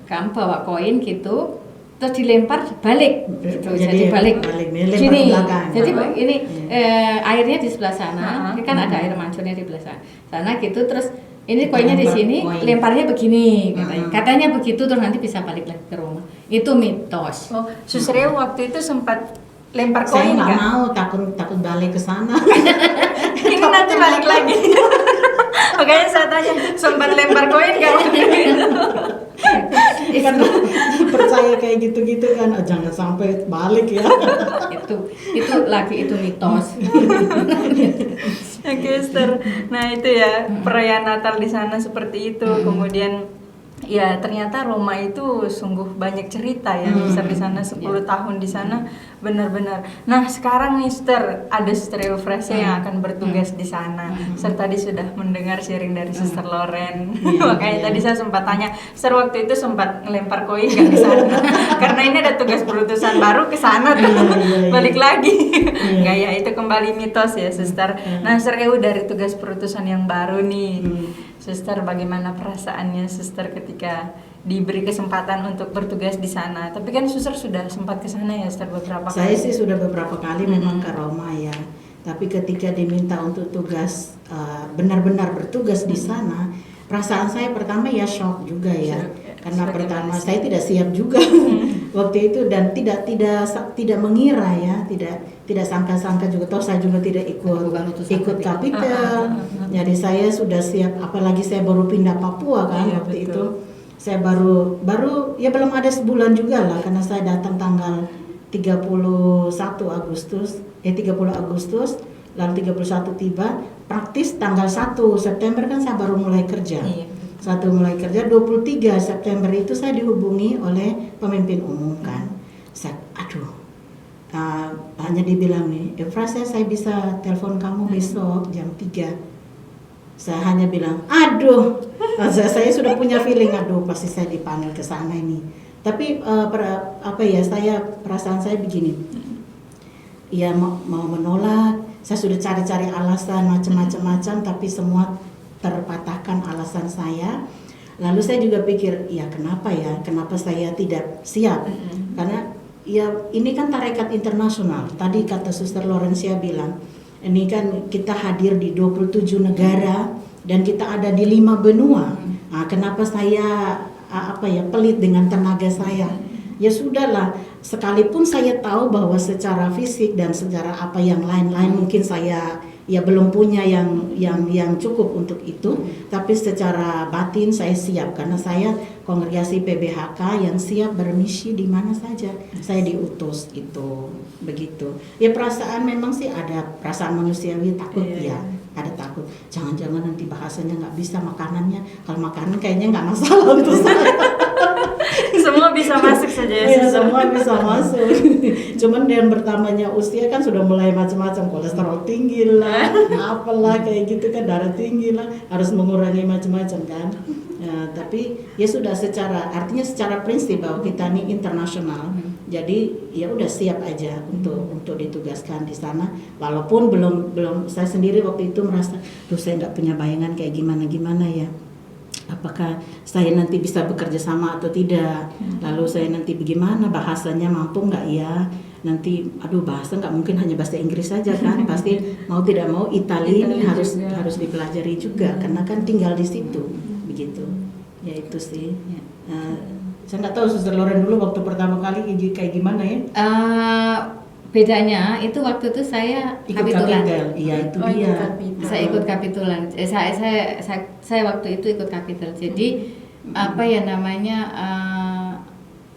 Speaker 2: kamu bawa koin gitu, terus dilempar balik gitu. Jadi balik
Speaker 3: dilempar
Speaker 2: sini.
Speaker 3: ke belakang.
Speaker 2: Jadi ini airnya di sebelah sana, kan ada air mancurnya di sebelah sana gitu, terus ini koinnya di
Speaker 3: Lempar
Speaker 2: sini,
Speaker 3: koin.
Speaker 2: lemparnya begini katanya begitu, terus nanti bisa balik lagi ke Roma. Itu mitos.
Speaker 1: Oh, Susreo waktu itu sempat lempar
Speaker 3: Saya
Speaker 1: koin
Speaker 3: nggak
Speaker 1: kan?
Speaker 3: mau, takut balik ke sana.
Speaker 1: Ini nanti balik lagi. Makanya saya tanya, sempat lempar koin nggak?
Speaker 3: Kan percaya kayak gitu-gitu kan, oh, jangan sampai balik ya.
Speaker 2: itu mitos.
Speaker 1: Oke, Esther. Nah itu ya perayaan Natal di sana seperti itu. Kemudian ya ternyata Roma itu sungguh banyak cerita ya. Esther di sana 10 tahun di sana benar-benar. Nah sekarang nih Esther ada Sister Eufrasia yang akan bertugas di sana. Esther tadi sudah mendengar sharing dari Sister Loren. Makanya tadi saya sempat tanya, Esther waktu itu sempat ngelempar koin nggak di sana? Karena ini ada tugas perutusan baru ke sana tuh. Balik lagi. Nggak ya, itu kembali mitos ya Sister. Nah Sister dari tugas perutusan yang baru nih. Sister bagaimana perasaannya Sister ketika diberi kesempatan untuk bertugas di sana? Tapi kan Sister sudah sempat ke sana ya Sister beberapa kali.
Speaker 3: Saya sih sudah beberapa kali memang ke Roma ya. Tapi ketika diminta untuk tugas benar-benar bertugas di sana, perasaan saya pertama ya shock juga ya. Karena pertama saya tidak siap juga waktu itu dan tidak mengira ya, tidak sangka-sangka juga. Toh saya juga tidak ikut kapitel. Jadi saya sudah siap, apalagi saya baru pindah Papua kan waktu itu. Saya baru ya belum ada sebulan juga lah, karena saya datang tanggal 30 Agustus, lalu 31 tiba, praktis tanggal 1 September kan saya baru mulai kerja. 23 September itu saya dihubungi oleh pemimpin umum kan. Saya, hanya dibilang nih, Evra saya bisa telepon kamu besok jam 3. Saya hanya bilang, saya sudah punya feeling, pasti saya dipanggil ke sana ini. Tapi perasaan saya begini, ya mau menolak, saya sudah cari-cari alasan macam-macam, tapi semua terpatahkan alasan saya. Lalu saya juga pikir, kenapa saya tidak siap? Karena ya ini kan tarekat internasional. Tadi kata Suster Laurencia bilang, ini kan kita hadir di 27 negara dan kita ada di 5 benua. Kenapa saya pelit dengan tenaga saya? Ya sudahlah, sekalipun saya tahu bahwa secara fisik dan secara yang lain-lain mungkin saya ya belum punya yang cukup untuk itu, tapi secara batin saya siap karena saya kongregasi PBHK yang siap bermisi di mana saja saya diutus itu begitu. Ya perasaan memang sih ada perasaan manusiawi, takut ada takut. Jangan-jangan nanti bahasanya nggak bisa makanannya. Kalau makanan kayaknya nggak masalah untuk saya.
Speaker 1: Semua bisa masuk saja ya.
Speaker 3: Iya, semua bisa masuk. Cuman yang bertambahnya usia kan sudah mulai macam-macam, kolesterol tinggi lah, apalah kayak gitu kan, darah tinggi lah, harus mengurangi macam-macam kan. Ya, tapi ya sudah artinya secara prinsip bahwa kita ini internasional. Jadi ya udah siap aja untuk ditugaskan di sana. Walaupun belum saya sendiri waktu itu merasa, saya nggak punya bayangan kayak gimana ya. Apakah saya nanti bisa bekerja sama atau tidak? Lalu saya nanti bagaimana, bahasanya mampu nggak ya? Nanti bahasa nggak mungkin hanya bahasa Inggris saja kan? Pasti mau tidak mau Italia ini harus dipelajari juga karena kan tinggal di situ begitu. Ya itu sih. Saya nggak tahu Suster Loren dulu waktu pertama kali kayak gimana ya?
Speaker 2: Bedanya itu waktu itu saya kapitulan.
Speaker 3: Iya itu dia.
Speaker 2: Saya ikut kapitulan. Saya waktu itu ikut kapitul. Jadi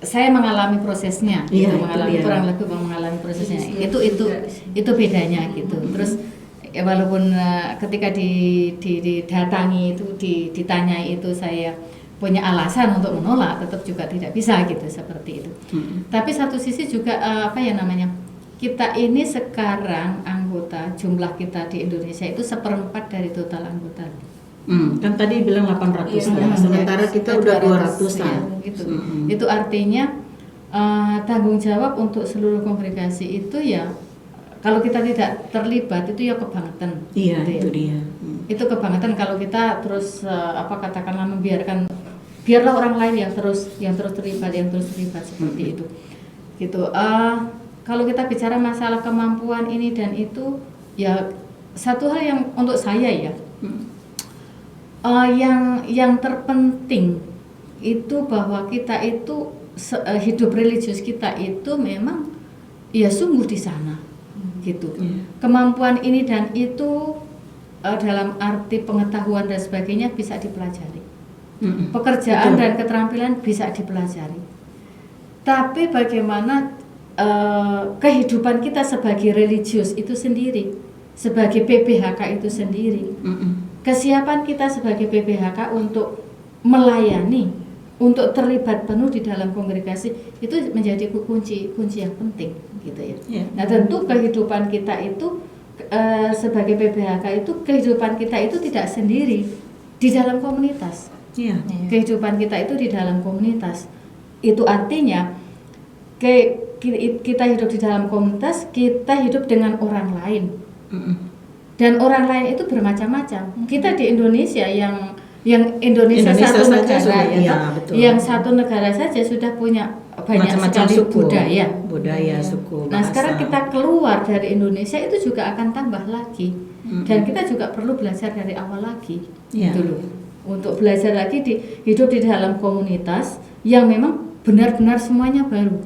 Speaker 2: saya mengalami prosesnya, kurang lebih mengalami prosesnya. Itu bedanya gitu. Terus walaupun ketika didatangi itu ditanyai itu saya punya alasan untuk menolak, tetap juga tidak bisa gitu seperti itu. Tapi satu sisi juga kita ini sekarang anggota, jumlah kita di Indonesia itu 1/4 dari total anggota.
Speaker 3: Kan tadi bilang 800 ya, sementara kita udah 200-an.
Speaker 2: Ya, gitu. Itu artinya tanggung jawab untuk seluruh kongregasi itu ya, kalau kita tidak terlibat itu ya kebangetan.
Speaker 3: Iya,
Speaker 2: gitu
Speaker 3: itu dia.
Speaker 2: Itu kebangetan kalau kita terus katakanlah biarlah orang lain yang terus terlibat seperti itu. Gitu. Kalau kita bicara masalah kemampuan ini dan itu, ya satu hal yang untuk saya ya, yang terpenting itu bahwa kita itu hidup religius kita itu memang ya sungguh di sana, gitu. Kemampuan ini dan itu dalam arti pengetahuan dan sebagainya bisa dipelajari, pekerjaan dan keterampilan bisa dipelajari. Tapi bagaimana kehidupan kita sebagai religius itu sendiri, sebagai PBHK itu sendiri, kesiapan kita sebagai PBHK untuk melayani, untuk terlibat penuh di dalam kongregasi itu menjadi kunci yang penting, gitu ya. Nah tentu kehidupan kita itu sebagai PBHK itu kehidupan kita itu tidak sendiri di dalam komunitas. Kehidupan kita itu di dalam komunitas. Itu artinya kita hidup di dalam komunitas, kita hidup dengan orang lain. Dan orang lain itu bermacam-macam. Kita di Indonesia yang Indonesia satu negara
Speaker 3: sudah,
Speaker 2: yang satu negara saja sudah punya banyak
Speaker 3: macam-macam
Speaker 2: sekali
Speaker 3: suku,
Speaker 2: budaya,
Speaker 3: suku,
Speaker 2: Nah
Speaker 3: bahasa.
Speaker 2: sekarang kita keluar dari Indonesia itu juga akan tambah lagi, dan kita juga perlu belajar dari awal lagi, gitu loh. Untuk belajar lagi hidup di dalam komunitas yang memang benar-benar semuanya baru.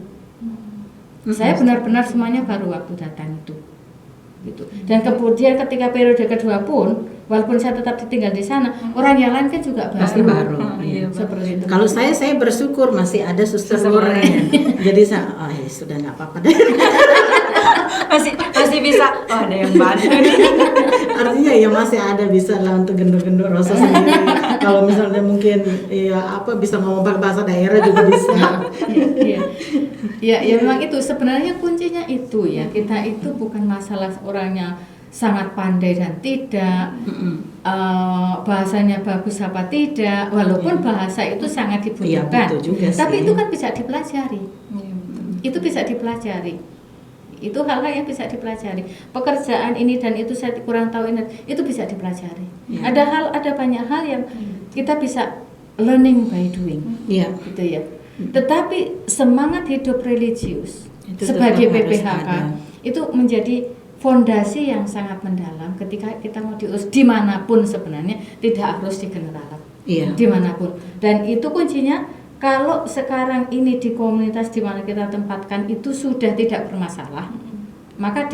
Speaker 2: Saya benar-benar semuanya baru waktu datang itu, gitu. Dan kemudian ketika periode kedua pun, walaupun saya tetap tinggal di sana, orang yang lain kan juga baru.
Speaker 3: Pasti baru.
Speaker 1: Iya,
Speaker 2: Seperti itu.
Speaker 3: Kalau saya bersyukur masih ada suster Lorraine. Jadi saya, sudah nggak apa-apa deh.
Speaker 1: masih bisa. Oh, ada yang bantu nih.
Speaker 3: Artinya ya masih ada bisa lah untuk gendor-gendor rasa sendiri. Kalau misalnya mungkin bisa ngomong pakai bahasa daerah juga bisa.
Speaker 2: Ya memang itu sebenarnya kuncinya itu ya, kita itu bukan masalah orangnya sangat pandai dan tidak, bahasanya bagus apa tidak, walaupun bahasa itu sangat dibutuhkan,
Speaker 3: betul juga sih.
Speaker 2: Tapi itu kan bisa dipelajari. Itu bisa dipelajari. Itu hal-hal yang bisa dipelajari. Pekerjaan ini dan itu saya kurang tahu ini, itu bisa dipelajari. Ada banyak hal yang kita bisa learning by doing. Gitu ya. Tetapi semangat hidup religius itu sebagai PBHK itu menjadi fondasi yang sangat mendalam ketika kita mau diurus dimanapun, sebenarnya tidak harus di Generalan, dimanapun. Dan itu kuncinya, kalau sekarang ini di komunitas di mana kita tempatkan itu sudah tidak bermasalah, maka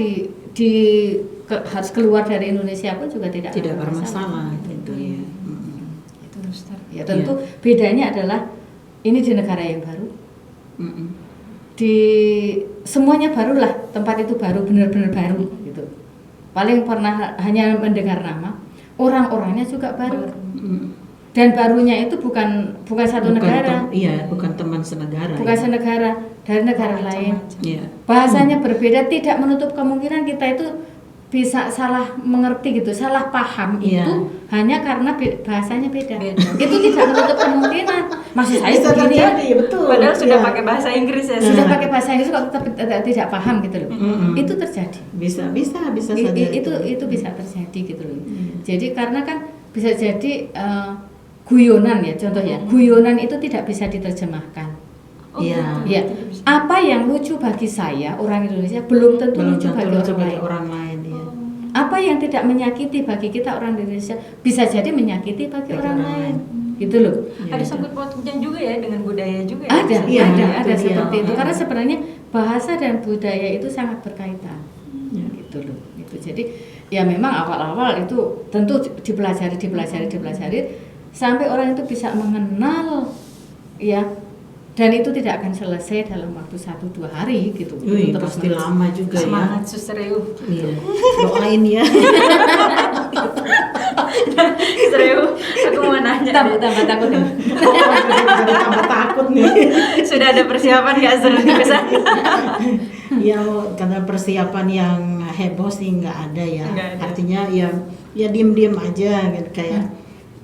Speaker 2: harus keluar dari Indonesia pun juga tidak bermasalah.
Speaker 3: Itu ya.
Speaker 2: Itu ya tentu bedanya adalah ini di negara yang baru, di semuanya barulah, tempat itu baru, benar-benar baru gitu. Paling pernah hanya mendengar nama, orang-orangnya juga baru. Dan barunya itu bukan satu negara.
Speaker 3: Bukan teman senegara.
Speaker 2: Bukan senegara, dari negara lain.
Speaker 3: Bahasanya
Speaker 2: berbeda, tidak menutup kemungkinan kita itu bisa salah mengerti gitu, salah paham itu hanya karena bahasanya beda. Itu tidak menutup kemungkinan. Maksud saya begini ya,
Speaker 3: betul.
Speaker 1: Padahal sudah pakai bahasa Inggris ya.
Speaker 2: Sudah pakai bahasa Inggris kok tetap tidak paham gitu loh. Itu terjadi.
Speaker 3: Bisa saja.
Speaker 2: Itu bisa terjadi gitu loh. Jadi karena kan bisa jadi guyonan ya, contoh ya. Guyonan itu tidak bisa diterjemahkan.
Speaker 3: Iya.
Speaker 2: Apa yang lucu bagi saya orang Indonesia belum tentu lucu bagi
Speaker 3: orang lain.
Speaker 2: Apa yang tidak menyakiti bagi kita orang Indonesia bisa jadi menyakiti bagi orang lain. Gitu loh.
Speaker 1: Ada sangkut pautnya juga ya dengan budaya juga.
Speaker 2: Ada seperti itu. Karena sebenarnya bahasa dan budaya itu sangat berkaitan. Gitu loh. Gitu. Jadi ya memang awal-awal itu tentu dipelajari sampai orang itu bisa mengenal ya. Dan itu tidak akan selesai dalam waktu 1-2 hari gitu.
Speaker 3: Terus pasti lama juga.
Speaker 1: Semangat Suster Ew.
Speaker 3: Doain ya.
Speaker 1: Suster Ew, aku mau nanya.
Speaker 2: Tambah takut nih.
Speaker 3: Tambah takut nih.
Speaker 1: Sudah ada persiapan nggak seru di sana?
Speaker 3: Ya, karena persiapan yang heboh sih nggak ada ya. Artinya ya diem aja gitu,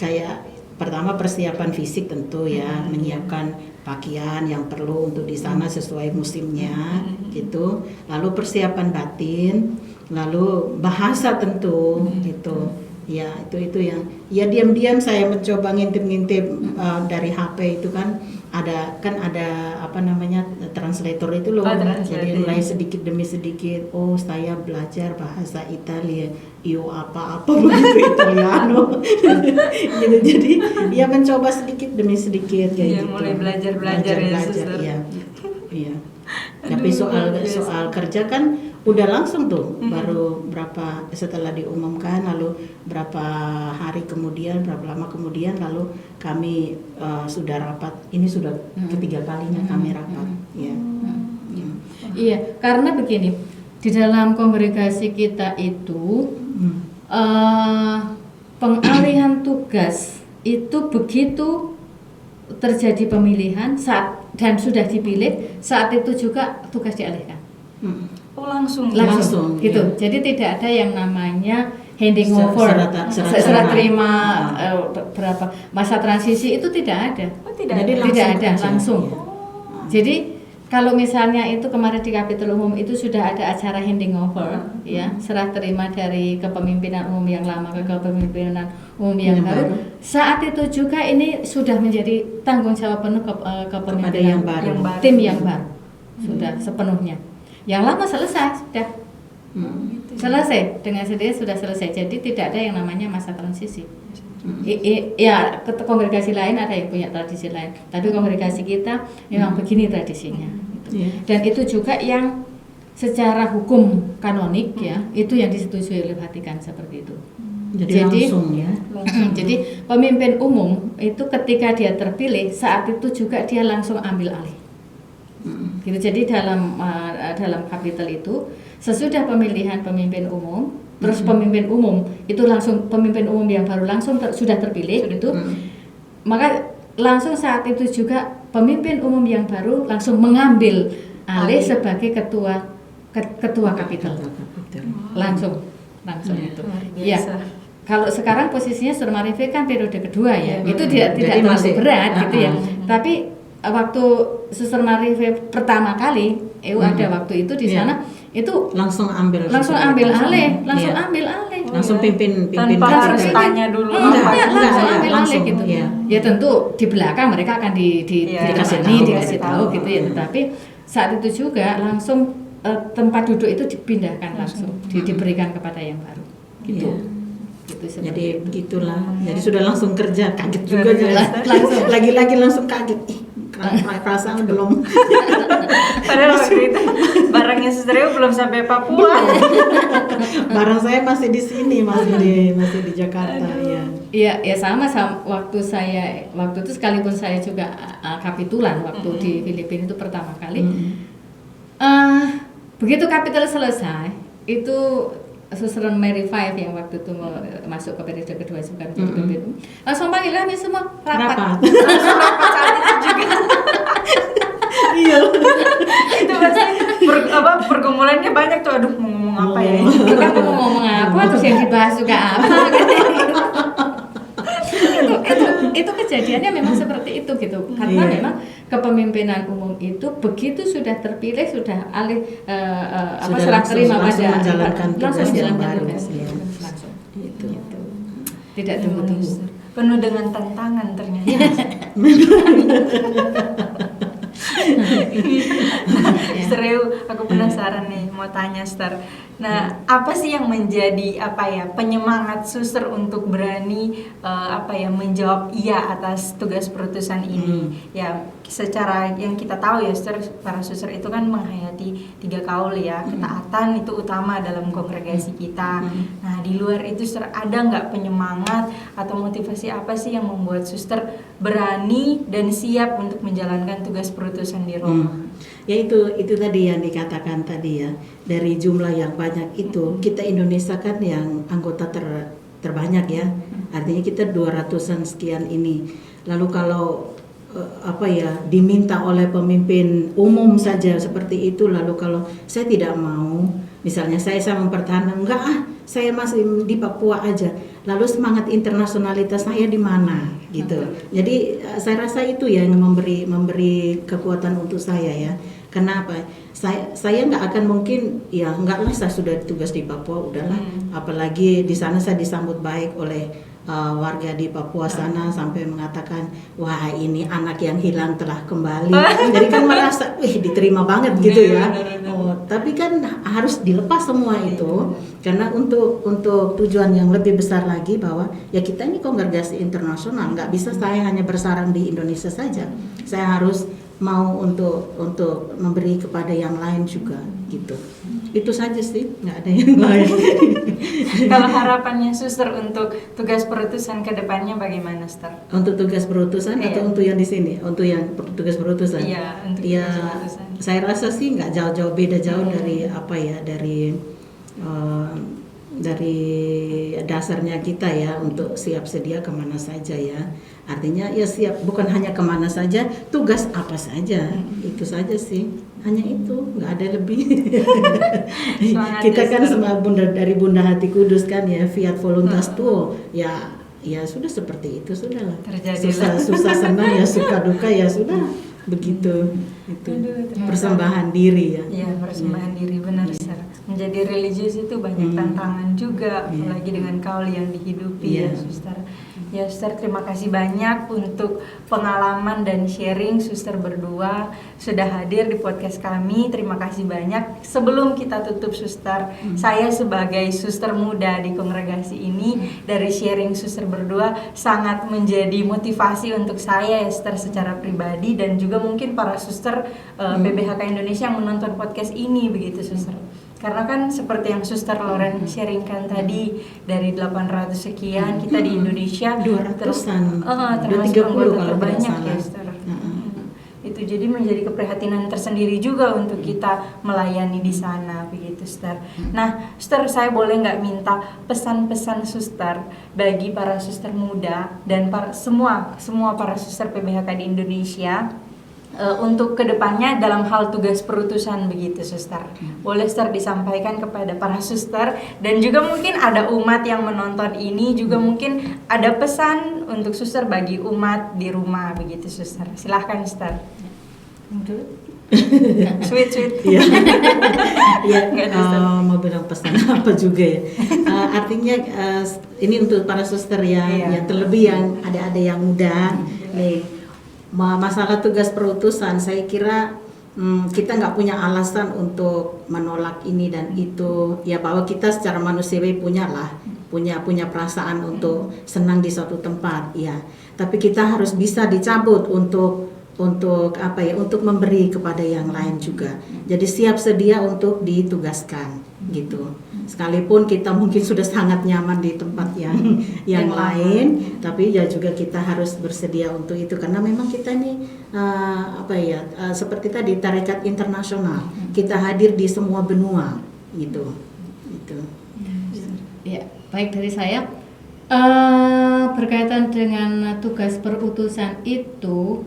Speaker 3: kayak pertama persiapan fisik tentu ya, menyiapkan pakaian yang perlu untuk di sana sesuai musimnya gitu. Lalu persiapan batin, lalu bahasa tentu gitu. Ya itu yang ya diam-diam saya mencoba ngintip dari HP itu kan ada apa namanya translator itu loh. Jadi mulai sedikit demi sedikit, saya belajar bahasa Italia, io apa begitu Italiano. Gitu, jadi ya mencoba sedikit demi sedikit kayak gitu.
Speaker 1: Mulai belajar ya, Suster.
Speaker 3: Iya. Tapi soal kerja kan udah langsung tuh, baru setelah diumumkan, lalu berapa lama kemudian lalu kami sudah rapat. Ini sudah ketiga kalinya kami rapat.
Speaker 2: Iya, karena begini, di dalam kongregasi kita itu pengalihan tugas itu begitu terjadi pemilihan dan sudah dipilih, saat itu juga tugas dialihkan.
Speaker 1: Langsung
Speaker 2: gitu.
Speaker 3: Ya.
Speaker 2: Jadi tidak ada yang namanya handing over, serah terima berapa masa transisi itu tidak ada.
Speaker 1: Tidak
Speaker 2: ada langsung. Jadi kalau misalnya itu kemarin di Kapitol Umum itu sudah ada acara handing over, ya, serah terima dari kepemimpinan umum yang lama ke kepemimpinan umum yang baru. Saat itu juga ini sudah menjadi tanggung jawab penuh kepemimpinan
Speaker 3: yang baru.
Speaker 2: tim yang baru, sudah sepenuhnya. Yang lama selesai, sudah selesai dengan sendirinya sudah selesai. Jadi tidak ada yang namanya masa transisi. Ya, kongregasi lain ada yang punya tradisi lain, tapi kongregasi kita memang begini tradisinya. Dan itu juga yang secara hukum kanonik ya, itu yang disetujui oleh Vatikan seperti itu.
Speaker 3: Jadi langsung ya.
Speaker 2: Jadi pemimpin umum itu ketika dia terpilih saat itu juga dia langsung ambil alih. Gitu. Jadi dalam Kapitol itu sesudah pemilihan pemimpin umum, terus pemimpin umum itu langsung pemimpin umum yang baru langsung sudah terpilih gitu. Maka langsung saat itu juga pemimpin umum yang baru langsung mengambil alih sebagai ketua Kapitol. Langsung itu. Ya. Kalau sekarang posisinya Suster Marife kan periode kedua ya. Itu tidak terlalu berat gitu ya. Tapi waktu Suster Marife pertama kali ada waktu itu di sana itu langsung ambil alih. Langsung pimpin
Speaker 1: tanpa harus tanya dulu
Speaker 2: langsung ambil alih gitu. Ya tentu di belakang mereka akan dikasih tahu gitu ya, tetapi saat itu juga langsung tempat duduk itu dipindahkan langsung diberikan kepada yang baru gitu. Gitu,
Speaker 3: jadi begitulah. Jadi sudah langsung kerja, kaget juga langsung lagi-lagi langsung kaget. Perasaan belum.
Speaker 1: Padahal waktu itu barangnya Suster Reu belum sampai Papua.
Speaker 3: Barang saya masih di sini, masih di Jakarta.
Speaker 2: Ya sama waktu itu sekalipun saya juga kapitulan waktu di Filipina itu pertama kali. Begitu kapitol selesai, itu Suster Mary Five yang waktu itu masuk ke periode kedua sekarang jadi pemimpin, langsung panggil kami semua rapat.
Speaker 1: Langsung rapat saat itu juga.
Speaker 3: Iya.
Speaker 1: Itu pasti pergumulannya banyak tuh. Aduh, mau ngomong apa ya?
Speaker 2: Kita mau ngomong apa, terus yang dibahas juga apa? Itu kejadiannya memang seperti itu gitu. Karena memang kepemimpinan umum itu begitu sudah terpilih, sudah alih serah terima pada langsung menjalankan tugas langsung. Itu. Tidak tunggu-tunggu.
Speaker 1: Penuh dengan tantangan ternyata. Suster Reu, aku penasaran nih, mau tanya Suster. Nah, apa sih yang menjadi penyemangat Suster untuk berani menjawab iya atas tugas perutusan ini? Ya, secara yang kita tahu ya Suster, para Suster itu kan menghayati 3 kaul ya, ketaatan itu utama dalam kongregasi kita. Nah, di luar itu Suster ada nggak penyemangat atau motivasi apa sih yang membuat Suster berani dan siap untuk menjalankan tugas perutusan di Roma?
Speaker 3: Ya itu tadi yang dikatakan tadi ya, dari jumlah yang banyak itu kita Indonesia kan yang anggota terbanyak ya, artinya kita 200-an sekian ini. Lalu kalau diminta oleh pemimpin umum saja seperti itu, lalu kalau saya tidak mau, misalnya saya mempertahankan saya masih di Papua aja, lalu semangat internasionalitas saya di mana gitu. Jadi saya rasa itu yang memberi kekuatan untuk saya ya. Kenapa? Saya nggak akan mungkin saya sudah tugas di Papua udahlah, apalagi di sana saya disambut baik oleh warga di Papua sana sampai mengatakan wah ini anak yang hilang telah kembali. Jadi kan merasa diterima banget gitu ya. Tapi kan harus dilepas semua itu karena untuk tujuan yang lebih besar lagi, bahwa ya kita ini kongregasi internasional, nggak bisa saya hanya bersarang di Indonesia saja. Saya harus mau untuk memberi kepada yang lain juga gitu. Itu saja sih, nggak ada yang lain.
Speaker 1: Kalau harapannya Suster untuk tugas perutusan ke depannya bagaimana, Suster?
Speaker 3: Untuk tugas perutusan atau untuk yang di sini? Untuk yang tugas perutusan?
Speaker 1: Iya, untuk tugas perutusan.
Speaker 3: Saya rasa sih nggak jauh-jauh beda dari dasarnya kita ya, untuk siap sedia kemana saja ya. Artinya ya siap bukan hanya kemana saja, tugas apa saja, itu saja sih, hanya itu, nggak ada lebih. Kita kan sama dari Bunda Hati Kudus kan ya, Fiat Voluntas Tuo ya sudah seperti itu, sudahlah.
Speaker 1: Terjadilah.
Speaker 3: Susah senang ya, suka duka ya sudah, begitu. Itu
Speaker 1: Aduh, ternyata.
Speaker 3: persembahan diri ya.
Speaker 1: Iya, persembahan diri, benar Sir. Menjadi religius itu banyak tantangan juga, apalagi dengan kaul yang dihidupi ya Suster. Ya Suster, terima kasih banyak untuk pengalaman dan sharing Suster berdua sudah hadir di podcast kami. Terima kasih banyak. Sebelum kita tutup Suster, saya sebagai suster muda di kongregasi ini, dari sharing Suster berdua sangat menjadi motivasi untuk saya ya Suster secara pribadi, dan juga mungkin para suster PBHK Indonesia yang menonton podcast ini begitu Suster. Karena kan seperti yang Suster Loren sharingkan tadi, dari 800 sekian kita di Indonesia
Speaker 3: 200-an,
Speaker 1: termasuk
Speaker 3: 230
Speaker 1: anggota
Speaker 3: kalau
Speaker 1: terbanyak
Speaker 3: tidak
Speaker 1: ya
Speaker 3: salah.
Speaker 1: Suster. Itu jadi menjadi keprihatinan tersendiri juga untuk kita melayani di sana begitu Suster. Nah Suster, saya boleh nggak minta pesan-pesan Suster bagi para suster muda dan semua para suster PBHK di Indonesia untuk kedepannya dalam hal tugas perutusan begitu Suster. Boleh Suster disampaikan kepada para suster, dan juga mungkin ada umat yang menonton ini juga mungkin ada pesan untuk Suster bagi umat di rumah begitu Suster. Silahkan Suster. Sweet.
Speaker 3: Iya.
Speaker 1: Nggak ada, Suster.
Speaker 3: Mau bilang pesan apa juga ya. Artinya ini untuk para suster yang terlebih yang ada yang muda. Nih, masalah tugas perutusan, saya kira kita nggak punya alasan untuk menolak ini dan itu ya, bahwa kita secara manusiawi punya perasaan untuk senang di suatu tempat ya, tapi kita harus bisa dicabut untuk memberi kepada yang lain juga. Jadi siap sedia untuk ditugaskan gitu. Sekalipun kita mungkin sudah sangat nyaman di tempat yang lain, tapi ya juga kita harus bersedia untuk itu, karena memang kita ini seperti tadi tarekat internasional, kita hadir di semua benua gitu.
Speaker 2: Ya, baik dari saya berkaitan dengan tugas perutusan itu,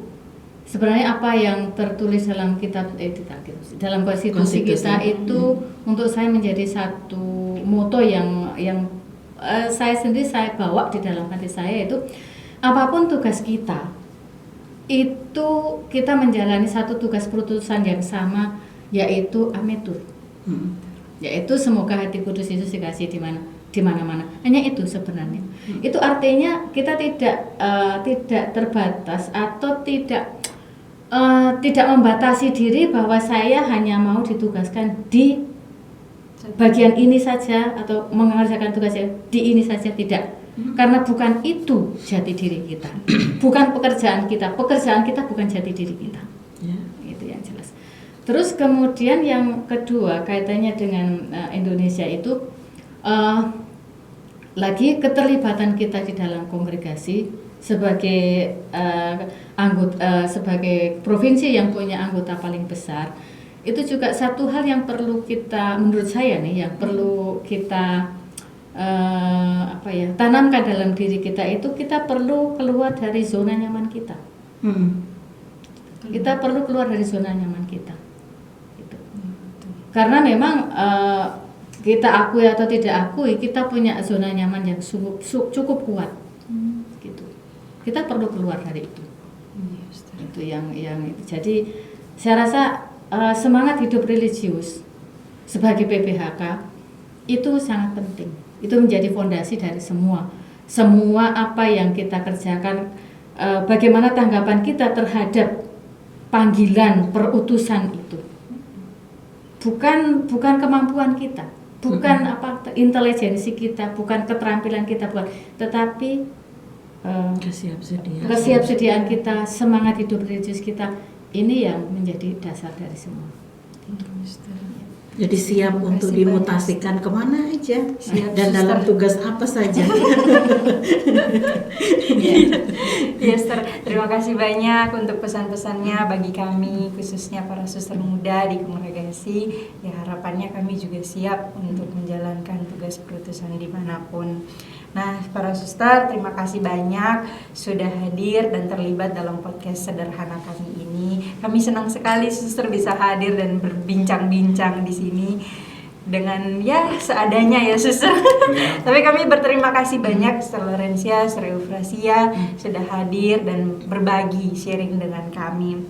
Speaker 2: sebenarnya apa yang tertulis dalam dalam konstitusi kita itu untuk saya menjadi satu moto yang saya sendiri saya bawa di dalam hati saya, itu apapun tugas kita itu kita menjalani satu tugas perutusan yang sama, yaitu ametur. Yaitu semoga hati kudus Yesus dikasih di mana-mana. Hanya itu sebenarnya. Itu artinya kita tidak terbatas atau tidak membatasi diri bahwa saya hanya mau ditugaskan di bagian ini saja atau mengerjakan tugasnya di ini saja, tidak. Karena bukan itu jati diri kita, bukan pekerjaan kita bukan jati diri kita. Itu yang jelas. Terus kemudian yang kedua kaitannya dengan Indonesia itu lagi keterlibatan kita di dalam kongregasi sebagai sebagai provinsi yang punya anggota paling besar, itu juga satu hal yang perlu kita, menurut saya nih, yang perlu kita tanamkan dalam diri kita, itu kita perlu keluar dari zona nyaman kita. Kita perlu keluar dari zona nyaman kita. Gitu. Karena memang kita akui atau tidak akui, kita punya zona nyaman yang cukup kuat. Kita perlu keluar dari itu. Itu yang jadi saya rasa semangat hidup religius sebagai PBHK itu sangat penting. Itu menjadi fondasi dari semua apa yang kita kerjakan. Bagaimana tanggapan kita terhadap panggilan perutusan itu. Bukan kemampuan kita, bukan intelijensi kita, bukan keterampilan kita, tetapi kesiapsediaan kita, semangat hidup religius kita, ini yang menjadi dasar dari semua.
Speaker 3: Jadi siap untuk dimutasikan kemana aja, dan dalam tugas apa saja.
Speaker 1: Iya, Suster. Terima kasih banyak untuk pesan-pesannya bagi kami, khususnya para suster muda di kongregasi. Ya, harapannya kami juga siap untuk menjalankan tugas perutusan dimanapun. Nah, para suster, terima kasih banyak sudah hadir dan terlibat dalam podcast sederhana kami ini. Kami senang sekali suster bisa hadir dan berbincang-bincang di sini dengan ya seadanya ya suster. Tapi kami berterima kasih banyak Suster Lorencia, Suster Eufrasia sudah hadir dan berbagi sharing dengan kami.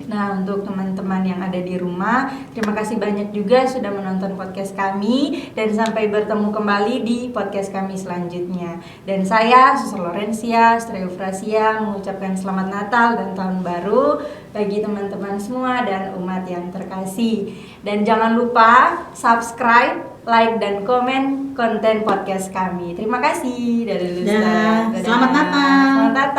Speaker 1: Nah, untuk teman-teman yang ada di rumah, terima kasih banyak juga sudah menonton podcast kami, dan sampai bertemu kembali di podcast kami selanjutnya. Dan saya, Suster Lorencia, Suster Eufrasia, mengucapkan selamat Natal dan Tahun Baru bagi teman-teman semua dan umat yang terkasih. Dan jangan lupa subscribe, like, dan komen konten podcast kami. Terima kasih. Dadah.
Speaker 3: Selamat Natal.
Speaker 1: Selamat Natal.